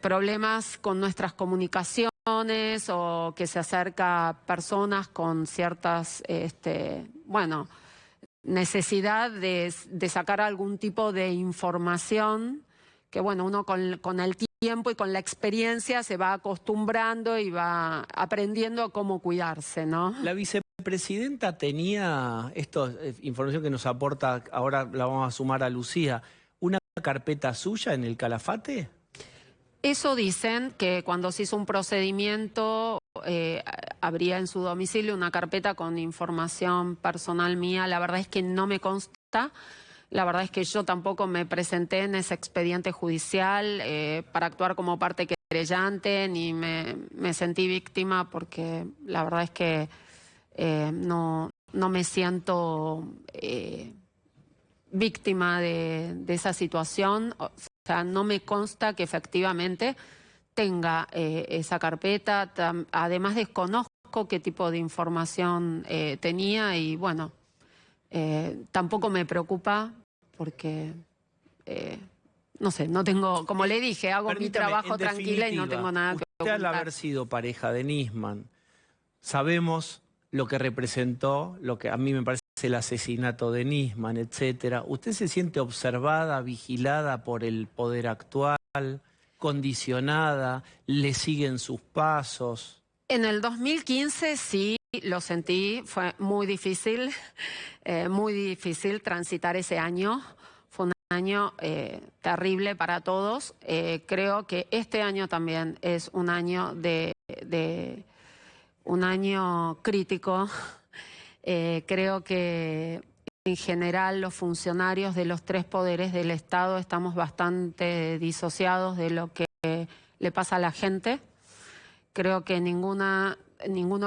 problemas con nuestras comunicaciones, o que se acerca personas con ciertas, necesidad de sacar algún tipo de información, que bueno, uno con el tiempo y con la experiencia se va acostumbrando y va aprendiendo a cómo cuidarse, ¿no? La vicepresidenta tenía, información que nos aporta, ahora la vamos a sumar a Lucía, ¿una carpeta suya en el Calafate? Eso dicen, que cuando se hizo un procedimiento habría en su domicilio una carpeta con información personal mía. La verdad es que no me consta. La verdad es que yo tampoco me presenté en ese expediente judicial para actuar como parte querellante, ni me sentí víctima, porque la verdad es que no me siento víctima de esa situación. O sea, no me consta que efectivamente tenga esa carpeta. Además, desconozco qué tipo de información tenía, y bueno, tampoco me preocupa, porque no sé, no tengo, como le dije, hago mi trabajo tranquila y no tengo nada que ocultar. Usted, al haber sido pareja de Nisman, sabemos lo que representó, lo que a mí me parece el asesinato de Nisman, etcétera. ¿Usted se siente observada, vigilada por el poder actual, condicionada, le siguen sus pasos? En el 2015 sí lo sentí, fue muy difícil transitar ese año. Fue un año terrible para todos. Creo que este año también es un año un año crítico. Creo que en general los funcionarios de los tres poderes del Estado estamos bastante disociados de lo que le pasa a la gente. Creo que ninguno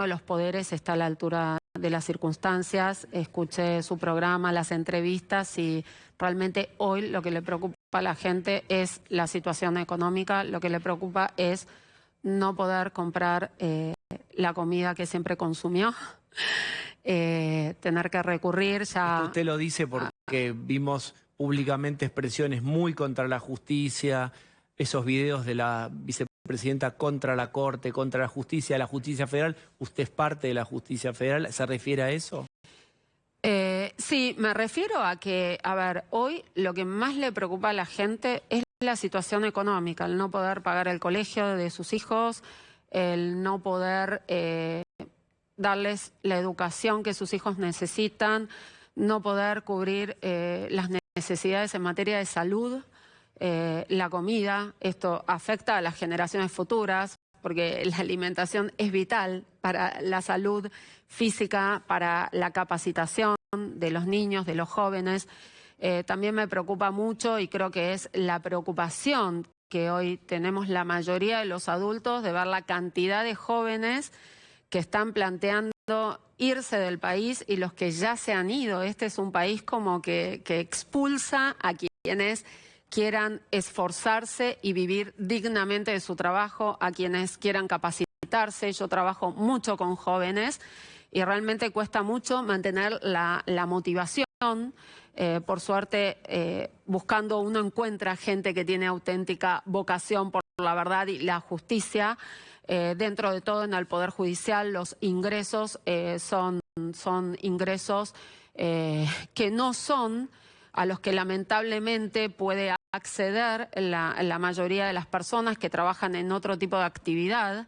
de los poderes está a la altura de las circunstancias. Escuché su programa, las entrevistas, y realmente hoy lo que le preocupa a la gente es la situación económica. Lo que le preocupa es no poder comprar la comida que siempre consumió. Tener que recurrir ya... Usted lo dice porque vimos públicamente expresiones muy contra la justicia, esos videos de la vicepresidenta contra la Corte, contra la justicia federal. ¿Usted es parte de la justicia federal? ¿Se refiere a eso? Sí, me refiero a que, a ver, hoy lo que más le preocupa a la gente es la situación económica, el no poder pagar el colegio de sus hijos, el no poder darles la educación que sus hijos necesitan, no poder cubrir las necesidades en materia de salud, la comida. Esto afecta a las generaciones futuras porque la alimentación es vital para la salud física, para la capacitación de los niños, de los jóvenes. También me preocupa mucho y creo que es la preocupación que hoy tenemos la mayoría de los adultos de ver la cantidad de jóvenes que están planteando irse del país y los que ya se han ido. Este es un país como que expulsa a quienes quieran esforzarse y vivir dignamente de su trabajo, a quienes quieran capacitarse. Yo trabajo mucho con jóvenes y realmente cuesta mucho mantener la motivación. Por suerte, buscando uno encuentra gente que tiene auténtica vocación por la verdad y la justicia. Dentro de todo, en el Poder Judicial, los ingresos son ingresos que no son a los que lamentablemente puede acceder la mayoría de las personas que trabajan en otro tipo de actividad.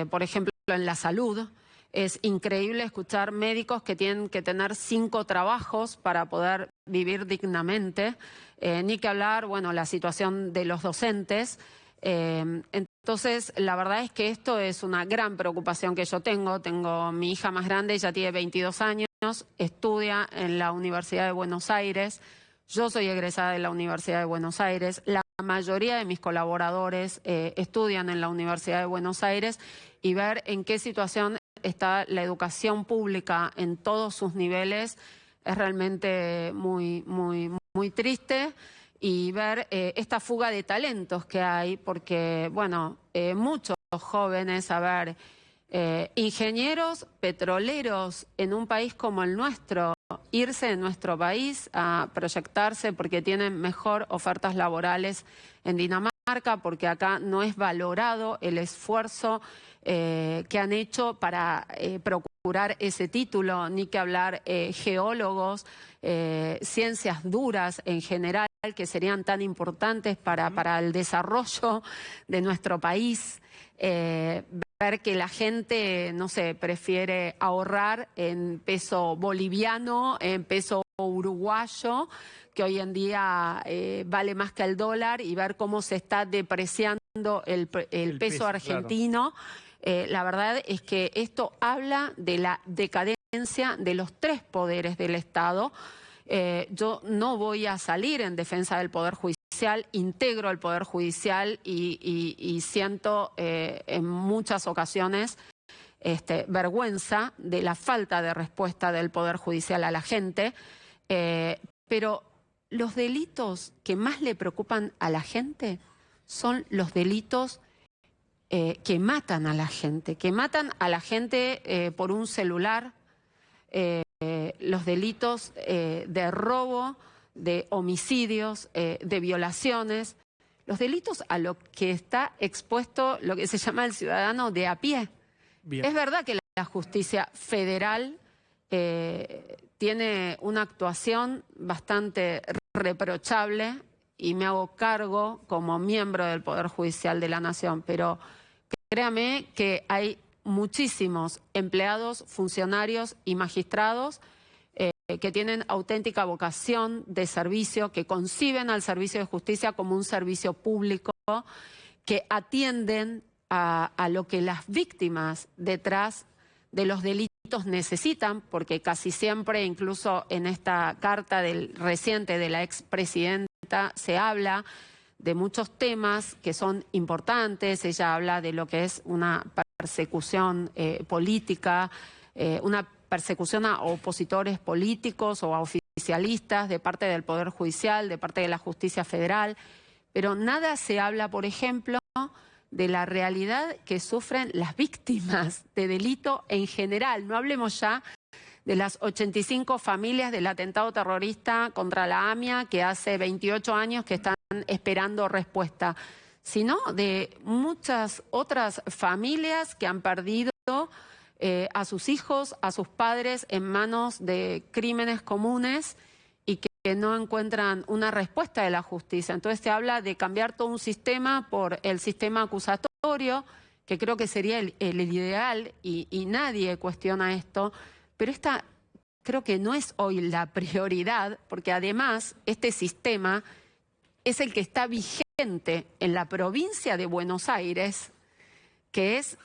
Por ejemplo, en la salud. Es increíble escuchar médicos que tienen que tener 5 trabajos para poder vivir dignamente. Ni que hablar, bueno, la situación de los docentes. Entonces, la verdad es que esto es una gran preocupación que yo tengo. Tengo mi hija más grande, ella tiene 22 años, estudia en la Universidad de Buenos Aires. Yo soy egresada de la Universidad de Buenos Aires. La mayoría de mis colaboradores estudian en la Universidad de Buenos Aires y ver en qué situación está la educación pública en todos sus niveles es realmente muy triste. Y ver esta fuga de talentos que hay, porque, bueno, muchos jóvenes, ingenieros petroleros en un país como el nuestro, irse de nuestro país a proyectarse porque tienen mejor ofertas laborales en Dinamarca, porque acá no es valorado el esfuerzo que han hecho para procurar ese título, ni que hablar geólogos, ciencias duras en general, que serían tan importantes para el desarrollo de nuestro país. Ver que la gente, no sé, prefiere ahorrar en peso boliviano, en peso uruguayo, que hoy en día vale más que el dólar, y ver cómo se está depreciando el peso argentino. Claro. La verdad es que esto habla de la decadencia de los 3 poderes del Estado. Yo no voy a salir en defensa del Poder Judicial, integro el Poder Judicial y siento en muchas ocasiones vergüenza de la falta de respuesta del Poder Judicial a la gente, pero los delitos que más le preocupan a la gente son los delitos que matan a la gente, por un celular, los delitos de robo, de homicidios, de violaciones, los delitos a lo que está expuesto lo que se llama el ciudadano de a pie. Bien. Es verdad que la justicia federal tiene una actuación bastante reprochable y me hago cargo como miembro del Poder Judicial de la Nación, pero créame que hay muchísimos empleados, funcionarios y magistrados que tienen auténtica vocación de servicio, que conciben al servicio de justicia como un servicio público, que atienden a lo que las víctimas detrás de los delitos necesitan, porque casi siempre, incluso en esta carta reciente de la expresidenta, se habla de muchos temas que son importantes. Ella habla de lo que es una persecución política, una persecución a opositores políticos o a oficialistas de parte del Poder Judicial, de parte de la Justicia Federal, pero nada se habla, por ejemplo, de la realidad que sufren las víctimas de delito en general. No hablemos ya de las 85 familias del atentado terrorista contra la AMIA, que hace 28 años que están esperando respuesta, sino de muchas otras familias que han perdido a sus hijos, a sus padres en manos de crímenes comunes y que no encuentran una respuesta de la justicia. Entonces se habla de cambiar todo un sistema por el sistema acusatorio, que creo que sería el ideal, y nadie cuestiona esto, pero esta creo que no es hoy la prioridad, porque además este sistema es el que está vigente en la provincia de Buenos Aires, que es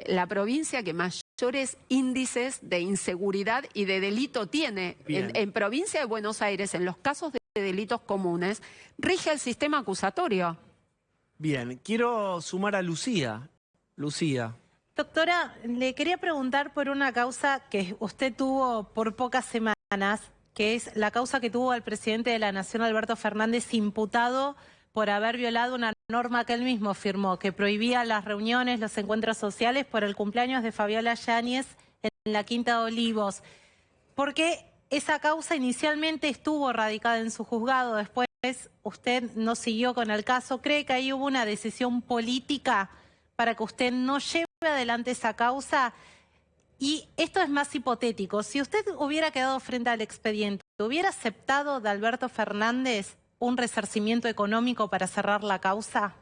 la provincia que mayores índices de inseguridad y de delito tiene. En provincia de Buenos Aires, en los casos de delitos comunes, rige el sistema acusatorio. Bien, quiero sumar a Lucía. Lucía. Doctora, le quería preguntar por una causa que usted tuvo por pocas semanas, que es la causa que tuvo al presidente de la Nación, Alberto Fernández, imputado por haber violado una norma que él mismo firmó, que prohibía las reuniones, los encuentros sociales por el cumpleaños de Fabiola Yáñez en la Quinta de Olivos. Porque esa causa inicialmente estuvo radicada en su juzgado, después usted no siguió con el caso. ¿Cree que ahí hubo una decisión política para que usted no lleve adelante esa causa? Y esto es más hipotético. Si usted hubiera quedado frente al expediente, ¿hubiera aceptado de Alberto Fernández un resarcimiento económico para cerrar la causa?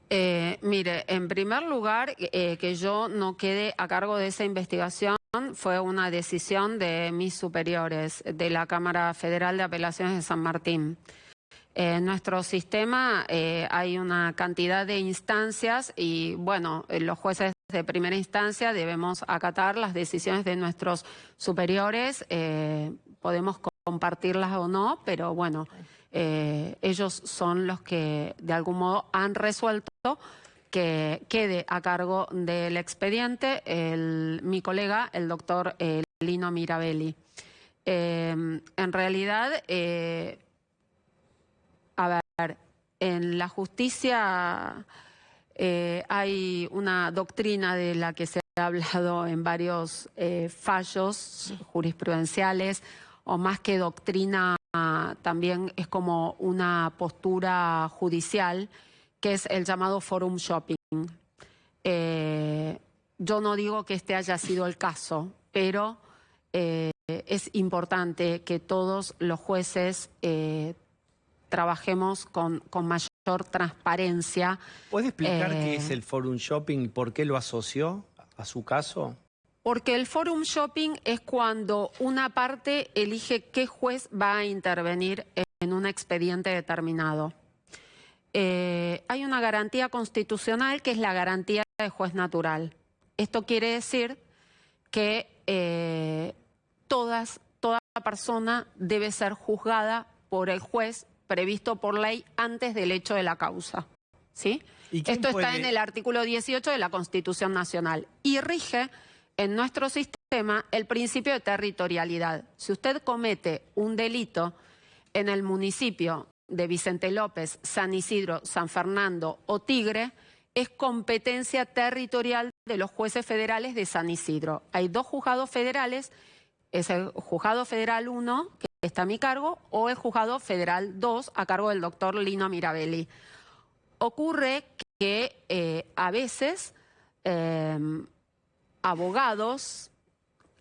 Mire, en primer lugar, que yo no quede a cargo de esa investigación fue una decisión de mis superiores, de la Cámara Federal de Apelaciones de San Martín. En nuestro sistema hay una cantidad de instancias y, bueno, los jueces de primera instancia debemos acatar las decisiones de nuestros superiores. Podemos compartirlas o no, pero bueno, ellos son los que de algún modo han resuelto que quede a cargo del expediente mi colega, el doctor Lino Mirabelli. En realidad, a ver, en la justicia hay una doctrina de la que se ha hablado en varios fallos jurisprudenciales, o más que doctrina, también es como una postura judicial, que es el llamado forum shopping. Yo no digo que este haya sido el caso, pero es importante que todos los jueces trabajemos con mayor transparencia. ¿Puede explicar qué es el forum shopping y por qué lo asoció a su caso? Porque el forum shopping es cuando una parte elige qué juez va a intervenir en un expediente determinado. Hay una garantía constitucional que es la garantía de juez natural. Esto quiere decir que toda persona debe ser juzgada por el juez previsto por ley antes del hecho de la causa, ¿sí? Esto está en el artículo 18 de la Constitución Nacional y rige en nuestro sistema el principio de territorialidad. Si usted comete un delito en el municipio de Vicente López, San Isidro, San Fernando o Tigre, es competencia territorial de los jueces federales de San Isidro. Hay dos juzgados federales, es el Juzgado Federal 1, que está a mi cargo, o el Juzgado Federal 2, a cargo del doctor Lino Mirabelli. Ocurre que a veces abogados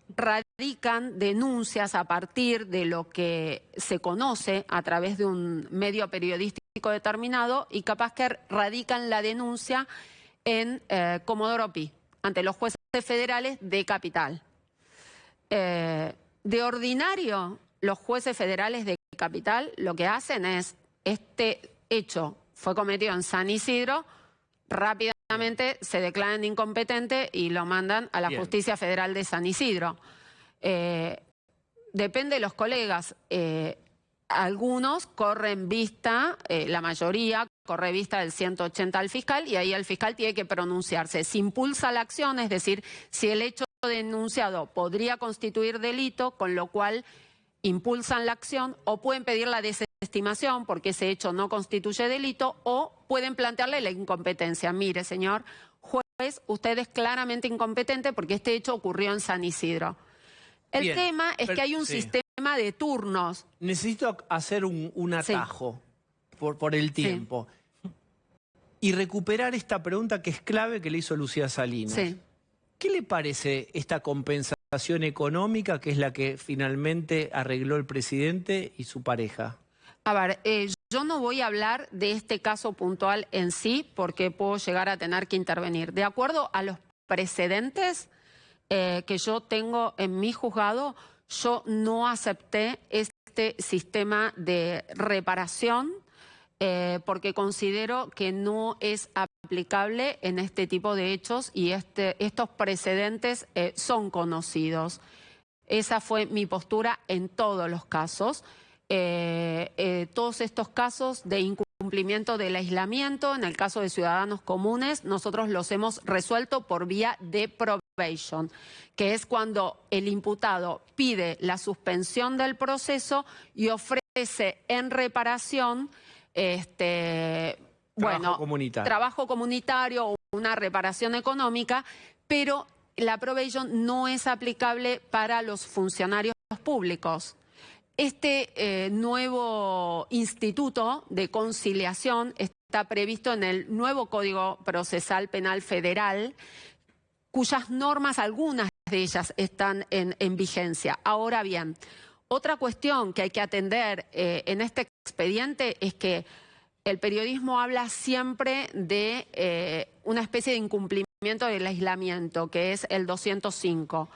radican denuncias a partir de lo que se conoce a través de un medio periodístico determinado y capaz que radican la denuncia en Comodoro Pi, ante los jueces federales de Capital. De ordinario, los jueces federales de Capital lo que hacen es, este hecho fue cometido en San Isidro, rápidamente se declaran incompetente y lo mandan a la Justicia Federal de San Isidro. Depende de los colegas. Algunos corren vista, la mayoría corre vista del 180 al fiscal y ahí el fiscal tiene que pronunciarse. Si impulsa la acción, es decir, si el hecho denunciado podría constituir delito, con lo cual impulsan la acción, o pueden pedir la desestimación porque ese hecho no constituye delito, o pueden plantearle la incompetencia. Mire, señor juez, usted es claramente incompetente porque este hecho ocurrió en San Isidro. El tema es que hay un sistema de turnos. Necesito hacer un atajo por el tiempo y recuperar esta pregunta que es clave que le hizo Lucía Salinas. ¿Qué le parece esta compensación económica que es la que finalmente arregló el presidente y su pareja? A ver, yo no voy a hablar de este caso puntual en sí porque puedo llegar a tener que intervenir. De acuerdo a los precedentes que yo tengo en mi juzgado, yo no acepté este sistema de reparación porque considero que no es aplicable en este tipo de hechos y estos precedentes son conocidos. Esa fue mi postura en todos los casos. Todos estos casos de incumplimiento del aislamiento, en el caso de ciudadanos comunes, nosotros los hemos resuelto por vía de probation, que es cuando el imputado pide la suspensión del proceso y ofrece en reparación trabajo comunitario o una reparación económica, pero la probation no es aplicable para los funcionarios públicos. Este nuevo instituto de conciliación está previsto en el nuevo Código Procesal Penal Federal, cuyas normas, algunas de ellas, están en vigencia. Ahora bien, otra cuestión que hay que atender en este expediente es que el periodismo habla siempre de una especie de incumplimiento del aislamiento, que es el 205.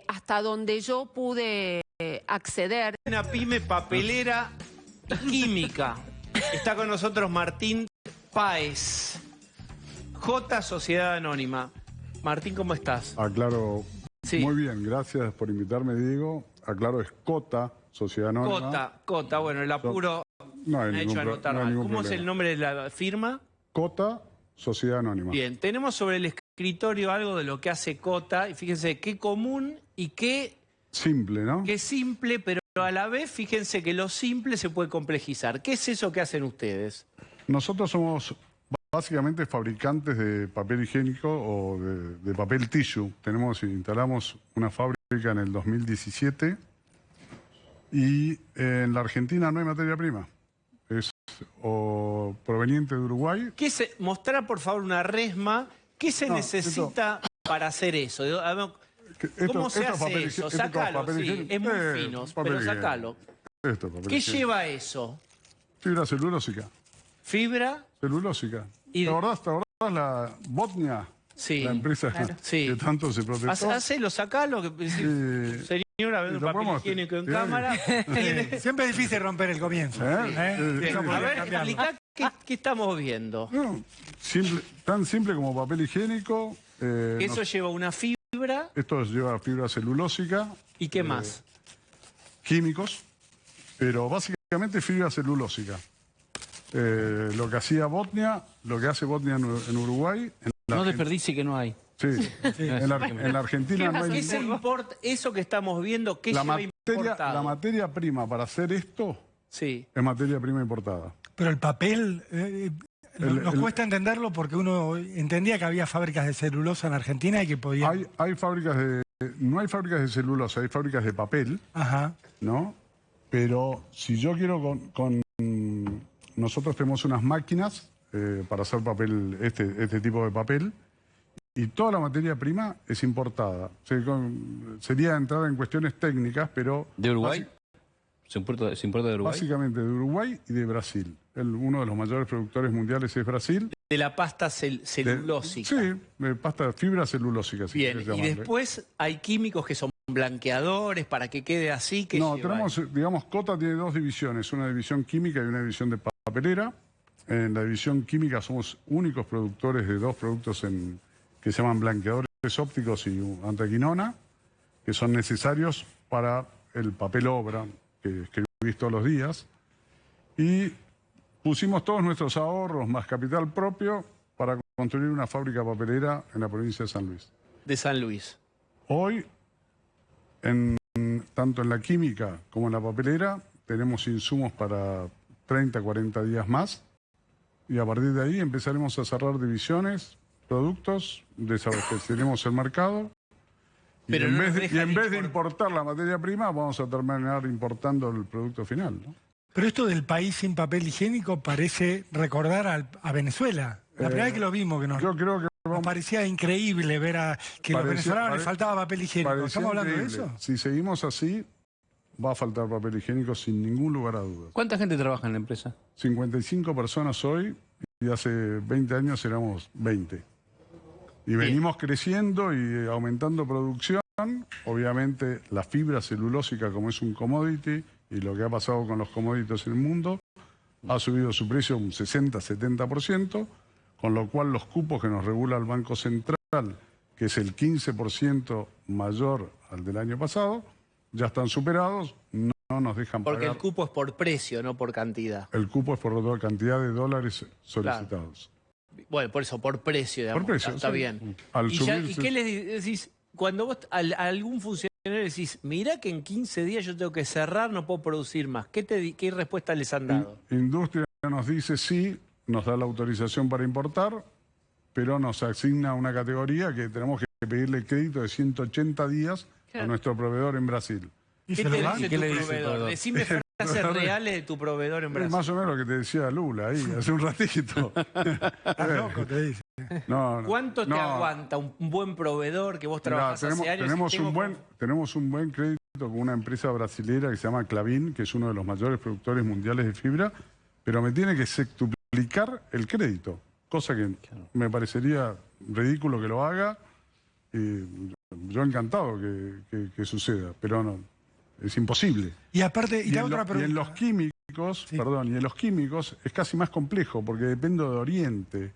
Hasta donde yo pude acceder. Una pyme papelera y química. Está con nosotros Martín Páez. J Sociedad Anónima. Martín, ¿cómo estás? Aclaro. Sí. Muy bien, gracias por invitarme, Diego. Aclaro, es Cota, Sociedad Anónima. Cota, bueno, el apuro no hay me ha hecho anotar mal. ¿Cómo problema. es el nombre de la firma? Cota, Sociedad Anónima. Bien, tenemos sobre el escritorio algo de lo que hace Cota, y fíjense qué común y qué... Simple, ¿no? Qué simple, pero a la vez, fíjense que lo simple se puede complejizar. ¿Qué es eso que hacen ustedes? Nosotros somos básicamente fabricantes de papel higiénico o de papel tissue. Instalamos una fábrica en el 2017 y en la Argentina no hay materia prima. Es o proveniente de Uruguay. Mostrar, por favor, una resma. ¿Qué se necesita para hacer eso? ¿Cómo se hace eso? Sacalo, sí, es muy fino, pero sacalo. ¿Qué lleva eso? Fibra celulósica. ¿Fibra? Celulósica. ¿Te acordás la Botnia? Sí. La empresa que tanto se protestó. Hacelo, sacalo. Señora, vende un papel higiénico en cámara. Siempre es difícil romper el comienzo. A ver, explica qué estamos viendo. No, tan simple como papel higiénico. Eso lleva una fibra. Esto lleva fibra celulósica. ¿Y qué más? Químicos, pero básicamente fibra celulósica. Lo que hacía Botnia, lo que hace Botnia en Uruguay. No desperdicie que no hay. Sí, en la Argentina no hay. ¿Qué se importa eso que estamos viendo? ¿Qué lleva importado? La materia prima para hacer esto es materia prima importada. Pero el papel, nos cuesta entenderlo porque uno entendía que había fábricas de celulosa en Argentina y que podían... Hay fábricas no hay fábricas de celulosa, hay fábricas de papel, ¿no? Pero si yo quiero nosotros tenemos unas máquinas para hacer papel, este tipo de papel, y toda la materia prima es importada. Sería entrar en cuestiones técnicas, pero... ¿De Uruguay? ¿Se importa de Uruguay? Básicamente de Uruguay y de Brasil. Uno de los mayores productores mundiales es Brasil. De la pasta celulósica. Pasta fibra celulósica. Bien, y después hay químicos que son blanqueadores para que quede así. No, tenemos, digamos, Cota tiene dos divisiones, una división química y una división de papelera. En la división química somos únicos productores de dos productos que se llaman blanqueadores ópticos y antraquinona, que son necesarios para el papel obra que escribís todos los días. Y pusimos todos nuestros ahorros más capital propio para construir una fábrica papelera en la provincia de San Luis. De San Luis. Hoy, tanto en la química como en la papelera, tenemos insumos para 30, 40 días más. Y a partir de ahí empezaremos a cerrar divisiones, productos, desabasteceremos el mercado. Pero y en vez de importar la materia prima, vamos a terminar importando el producto final, ¿no? Pero esto del país sin papel higiénico parece recordar a Venezuela. La primera vez que lo vimos, que nos parecía increíble ver que a los venezolanos les faltaba papel higiénico. ¿Estamos hablando de eso? Si seguimos así, va a faltar papel higiénico sin ningún lugar a dudas. ¿Cuánta gente trabaja en la empresa? 55 personas hoy y hace 20 años éramos 20. Y venimos creciendo y aumentando producción. Obviamente la fibra celulósica, como es un commodity, y lo que ha pasado con los commodities en el mundo, ha subido su precio un 60-70%, con lo cual los cupos que nos regula el Banco Central, que es el 15% mayor al del año pasado, ya están superados, no nos dejan pagar. Porque el cupo es por precio, no por cantidad. El cupo es por la cantidad de dólares solicitados. Claro. Bueno, por eso, por precio, digamos. Por precio, está sí. bien. Al ¿Y, subir, ¿Y qué les decís? Cuando vos a algún funcionario decís, mirá que en 15 días yo tengo que cerrar, no puedo producir más. ¿Qué respuesta les han dado? Industria nos dice sí, nos da la autorización para importar, pero nos asigna una categoría que tenemos que pedirle crédito de 180 días a nuestro proveedor en Brasil. ¿Qué te dice tu proveedor? Decime frases reales de tu proveedor en Brasil. Más o menos lo que te decía Lula ahí, hace un ratito. Loco, te dice. No, ¿Cuánto te aguanta un buen proveedor que vos trabajás hace años? Tenemos un buen crédito con una empresa brasilera que se llama Klabin, que es uno de los mayores productores mundiales de fibra, pero me tiene que sextuplicar el crédito, cosa que me parecería ridículo que lo haga. Y yo encantado que suceda, pero no, es imposible. Y aparte, y la otra pregunta. Y en los químicos, y en los químicos es casi más complejo, porque depende de Oriente.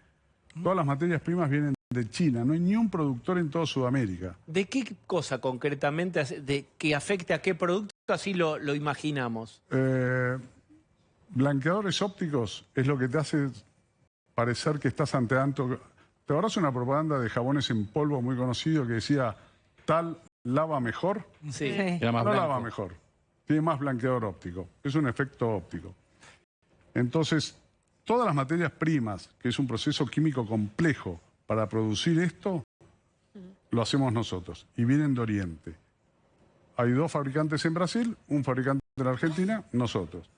Todas las materias primas vienen de China, no hay ni un productor en toda Sudamérica. ¿De qué cosa concretamente de que afecte a qué producto? Así lo imaginamos. Blanqueadores ópticos es lo que te hace parecer que estás ante tanto. ¿Te acuerdas una propaganda de jabones en polvo muy conocido que decía tal lava mejor? Sí. No lava mejor, tiene más blanqueador óptico, es un efecto óptico. Entonces, todas las materias primas, que es un proceso químico complejo para producir esto, lo hacemos nosotros y vienen de Oriente. Hay 2 fabricantes en Brasil, un fabricante en Argentina, nosotros.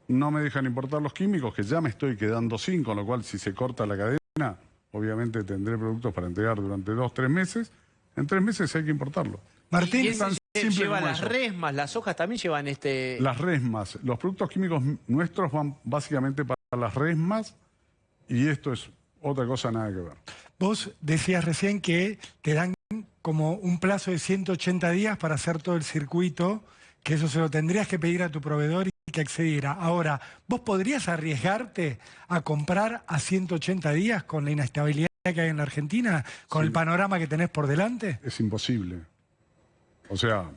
No me dejan importar los químicos, que ya me estoy quedando sin, con lo cual si se corta la cadena, obviamente tendré productos para entregar durante 2-3 meses. En 3 meses hay que importarlo. Martín, lleva las resmas, las hojas también llevan Las resmas, los productos químicos nuestros van básicamente para las resmas y esto es otra cosa nada que ver. Vos decías recién que te dan como un plazo de 180 días para hacer todo el circuito, que eso se lo tendrías que pedir a tu proveedor y que accediera. Ahora, ¿vos podrías arriesgarte a comprar a 180 días con la inestabilidad que hay en la Argentina, con el panorama que tenés por delante? Es imposible. O sea,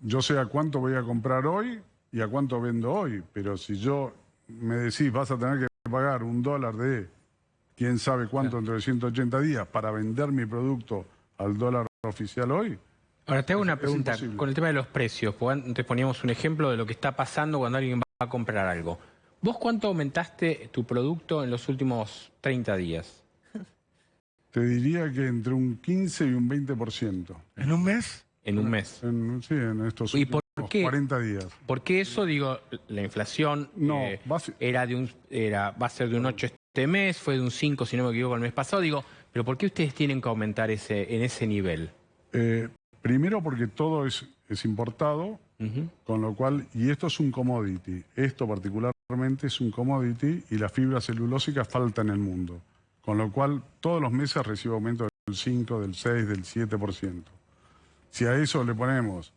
yo sé a cuánto voy a comprar hoy y a cuánto vendo hoy, pero si yo me decís vas a tener que pagar $1 de quién sabe cuánto entre 180 días para vender mi producto al dólar oficial hoy. Ahora te hago una pregunta con el tema de los precios, porque antes poníamos un ejemplo de lo que está pasando cuando alguien va a comprar algo. ¿Vos cuánto aumentaste tu producto en los últimos 30 días? Te diría que entre un 15 y un 20%. ¿En un mes? En un mes. Sí, en estos últimos 40 días. ¿Por qué eso? Digo, la inflación va a ser de un 8 este mes, fue de un 5 si no me equivoco el mes pasado. Digo, ¿pero por qué ustedes tienen que aumentar en ese nivel? Primero porque todo es importado, con lo cual, y esto es un commodity, esto particularmente es un commodity y la fibra celulósica falta en el mundo, con lo cual todos los meses recibo aumento del 5, del 6, del 7%. Si a eso le ponemos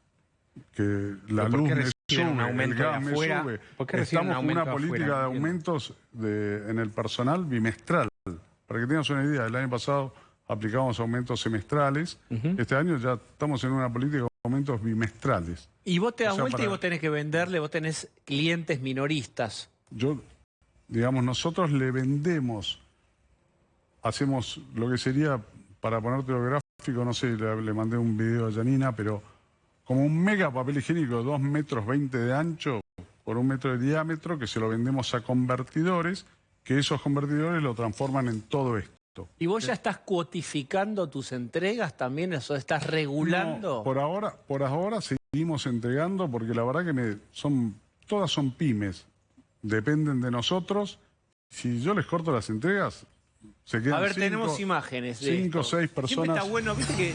que la luz me sube, el gas me sube, estamos con una política de aumentos en el personal bimestral. Para que tengas una idea, el año pasado aplicamos aumentos semestrales. Este año ya estamos en una política de aumentos bimestrales. Y vos te das vuelta y vos tenés que venderle, vos tenés clientes minoristas. Nosotros le vendemos, hacemos lo que sería, para ponértelo gráfico, no sé, le mandé un video a Janina, pero como un mega papel higiénico de 2,20 metros de ancho por 1 metro de diámetro, que se lo vendemos a convertidores, que esos convertidores lo transforman en todo esto. ¿Y vos ya estás cuotificando tus entregas también? ¿Eso estás regulando? No, por ahora seguimos entregando porque la verdad que todas son pymes. Dependen de nosotros. Si yo les corto las entregas, se quedan tenemos imágenes de 5 o 6 personas. Siempre está bueno, viste que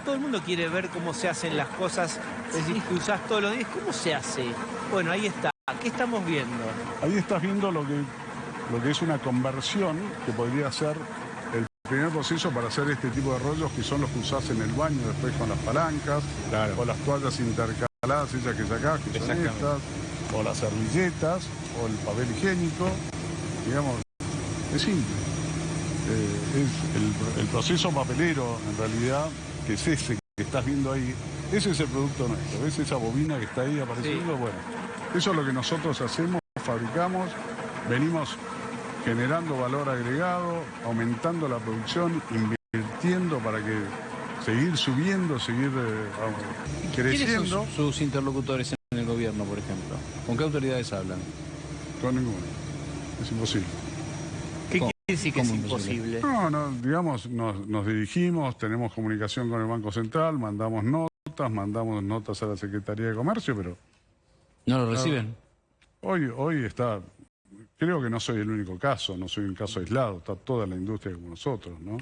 todo el mundo quiere ver cómo se hacen las cosas decís que usás todos los días. ¿Cómo se hace? Bueno, ahí está. ¿Qué estamos viendo? Ahí estás viendo lo que es una conversión que podría ser el primer proceso para hacer este tipo de rollos, que son los que usás en el baño después con las palancas, o las toallas intercaladas, esas que sacás, que son estas, o las servilletas, o el papel higiénico. Digamos, es simple. Es el proceso papelero, en realidad, que es ese que estás viendo ahí, ese es el producto nuestro. ¿Ves esa bobina que está ahí apareciendo? Sí. Bueno, eso es lo que nosotros hacemos, fabricamos, venimos generando valor agregado, aumentando la producción, invirtiendo para que seguir subiendo, seguir creciendo. ¿Quiénes son sus interlocutores en el gobierno, por ejemplo? ¿Con qué autoridades hablan? Con ninguno. Es imposible. ¿Qué quiere decir que es imposible? No, digamos, nos dirigimos, tenemos comunicación con el Banco Central, mandamos notas a la Secretaría de Comercio, pero... ¿No lo reciben? Hoy está... Creo que no soy el único caso, no soy un caso aislado, está toda la industria como nosotros, ¿no?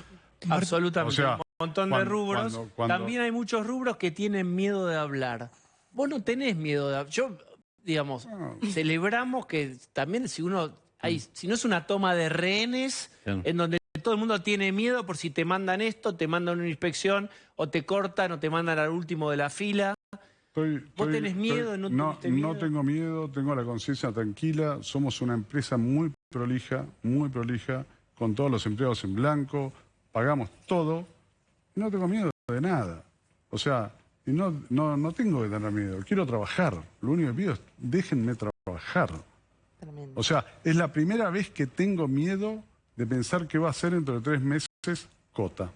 Absolutamente, o sea, un montón de rubros. También hay muchos rubros que tienen miedo de hablar. Vos no tenés miedo de hablar. Yo, digamos, celebramos que también si no es una toma de rehenes, en donde todo el mundo tiene miedo por si te mandan esto, te mandan una inspección, o te cortan, o te mandan al último de la fila. ¿Vos tenés miedo? No tengo miedo, tengo la conciencia tranquila. Somos una empresa muy prolija, con todos los empleados en blanco, pagamos todo. Y no tengo miedo de nada. O sea, y no tengo que tener miedo. Quiero trabajar. Lo único que pido es déjenme trabajar. Tremendo. O sea, es la primera vez que tengo miedo de pensar qué va a hacer dentro de 3 meses Cota.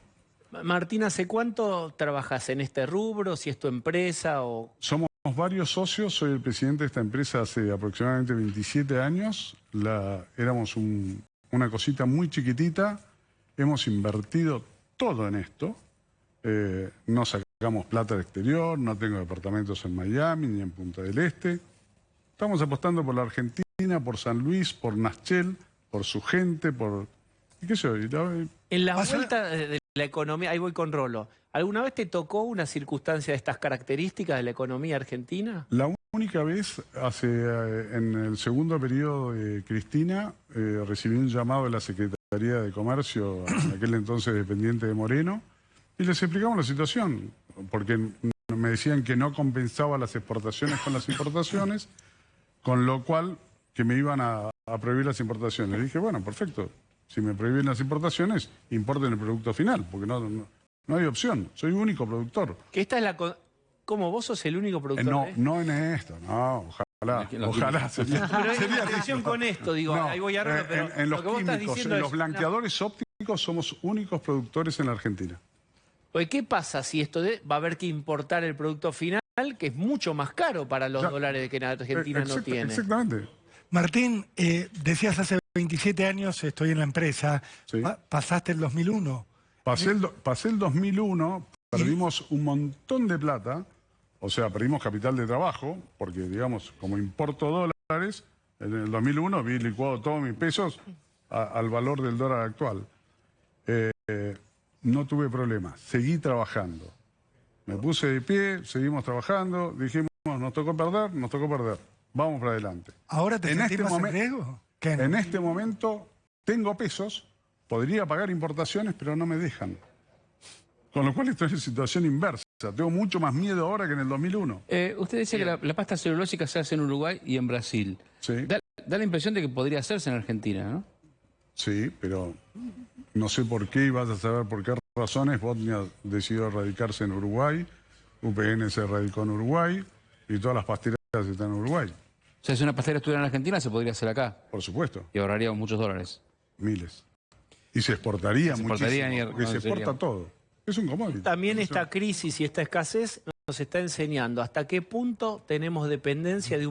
Martín, ¿hace cuánto trabajas en este rubro? ¿Si es tu empresa o...? Somos varios socios, soy el presidente de esta empresa hace aproximadamente 27 años. Éramos una cosita muy chiquitita, hemos invertido todo en esto. No sacamos plata del exterior, no tengo departamentos en Miami ni en Punta del Este. Estamos apostando por la Argentina, por San Luis, por Naschel, por su gente, por... ¿Qué sé yo? En la vuelta de la economía, ahí voy con Rolo. ¿Alguna vez te tocó una circunstancia de estas características de la economía argentina? La única vez, en el segundo periodo de Cristina, recibí un llamado de la Secretaría de Comercio, en aquel entonces dependiente de Moreno, y les explicamos la situación, porque me decían que no compensaba las exportaciones con las importaciones, con lo cual que me iban a prohibir las importaciones. Le dije, bueno, perfecto. Si me prohíben las importaciones, importen el producto final, porque no hay opción. Soy único productor. Que esta es ¿Cómo vos sos el único productor? No en esto, no, ojalá. Sería atención con esto, digo, no, ahí voy a Rolo, pero en los lo que vos estás químicos, diciendo en los blanqueadores ópticos somos únicos productores en la Argentina. Oye, ¿qué pasa si esto va a haber que importar el producto final, que es mucho más caro para los dólares que la Argentina no tiene? Exactamente. Martín, decías hace 27 años estoy en la empresa. Sí. ¿Pasaste el 2001? Pasé el 2001, perdimos un montón de plata, o sea, perdimos capital de trabajo, porque, digamos, como importo dólares, en el 2001 vi licuado todos mis pesos al valor del dólar actual. No tuve problema, seguí trabajando. Me puse de pie, seguimos trabajando, dijimos, nos tocó perder, vamos para adelante. ¿Ahora te sentís más en riesgo? En este momento tengo pesos, podría pagar importaciones, pero no me dejan. Con lo cual estoy en situación inversa. Tengo mucho más miedo ahora que en el 2001. Usted decía que la pasta celulósica se hace en Uruguay y en Brasil. Sí. Da la impresión de que podría hacerse en Argentina, ¿no? Sí, pero no sé por qué, y vas a saber por qué razones. Botnia decidió radicarse en Uruguay, UPN se radicó en Uruguay y todas las pasteras están en Uruguay. O sea, si una pastera estuviera en Argentina, se podría hacer acá. Por supuesto. Y ahorraríamos muchos dólares. Miles. Y se exportaría muchísimo, porque se exporta todo. Es un commodity. También esta crisis y esta escasez nos está enseñando hasta qué punto tenemos dependencia de un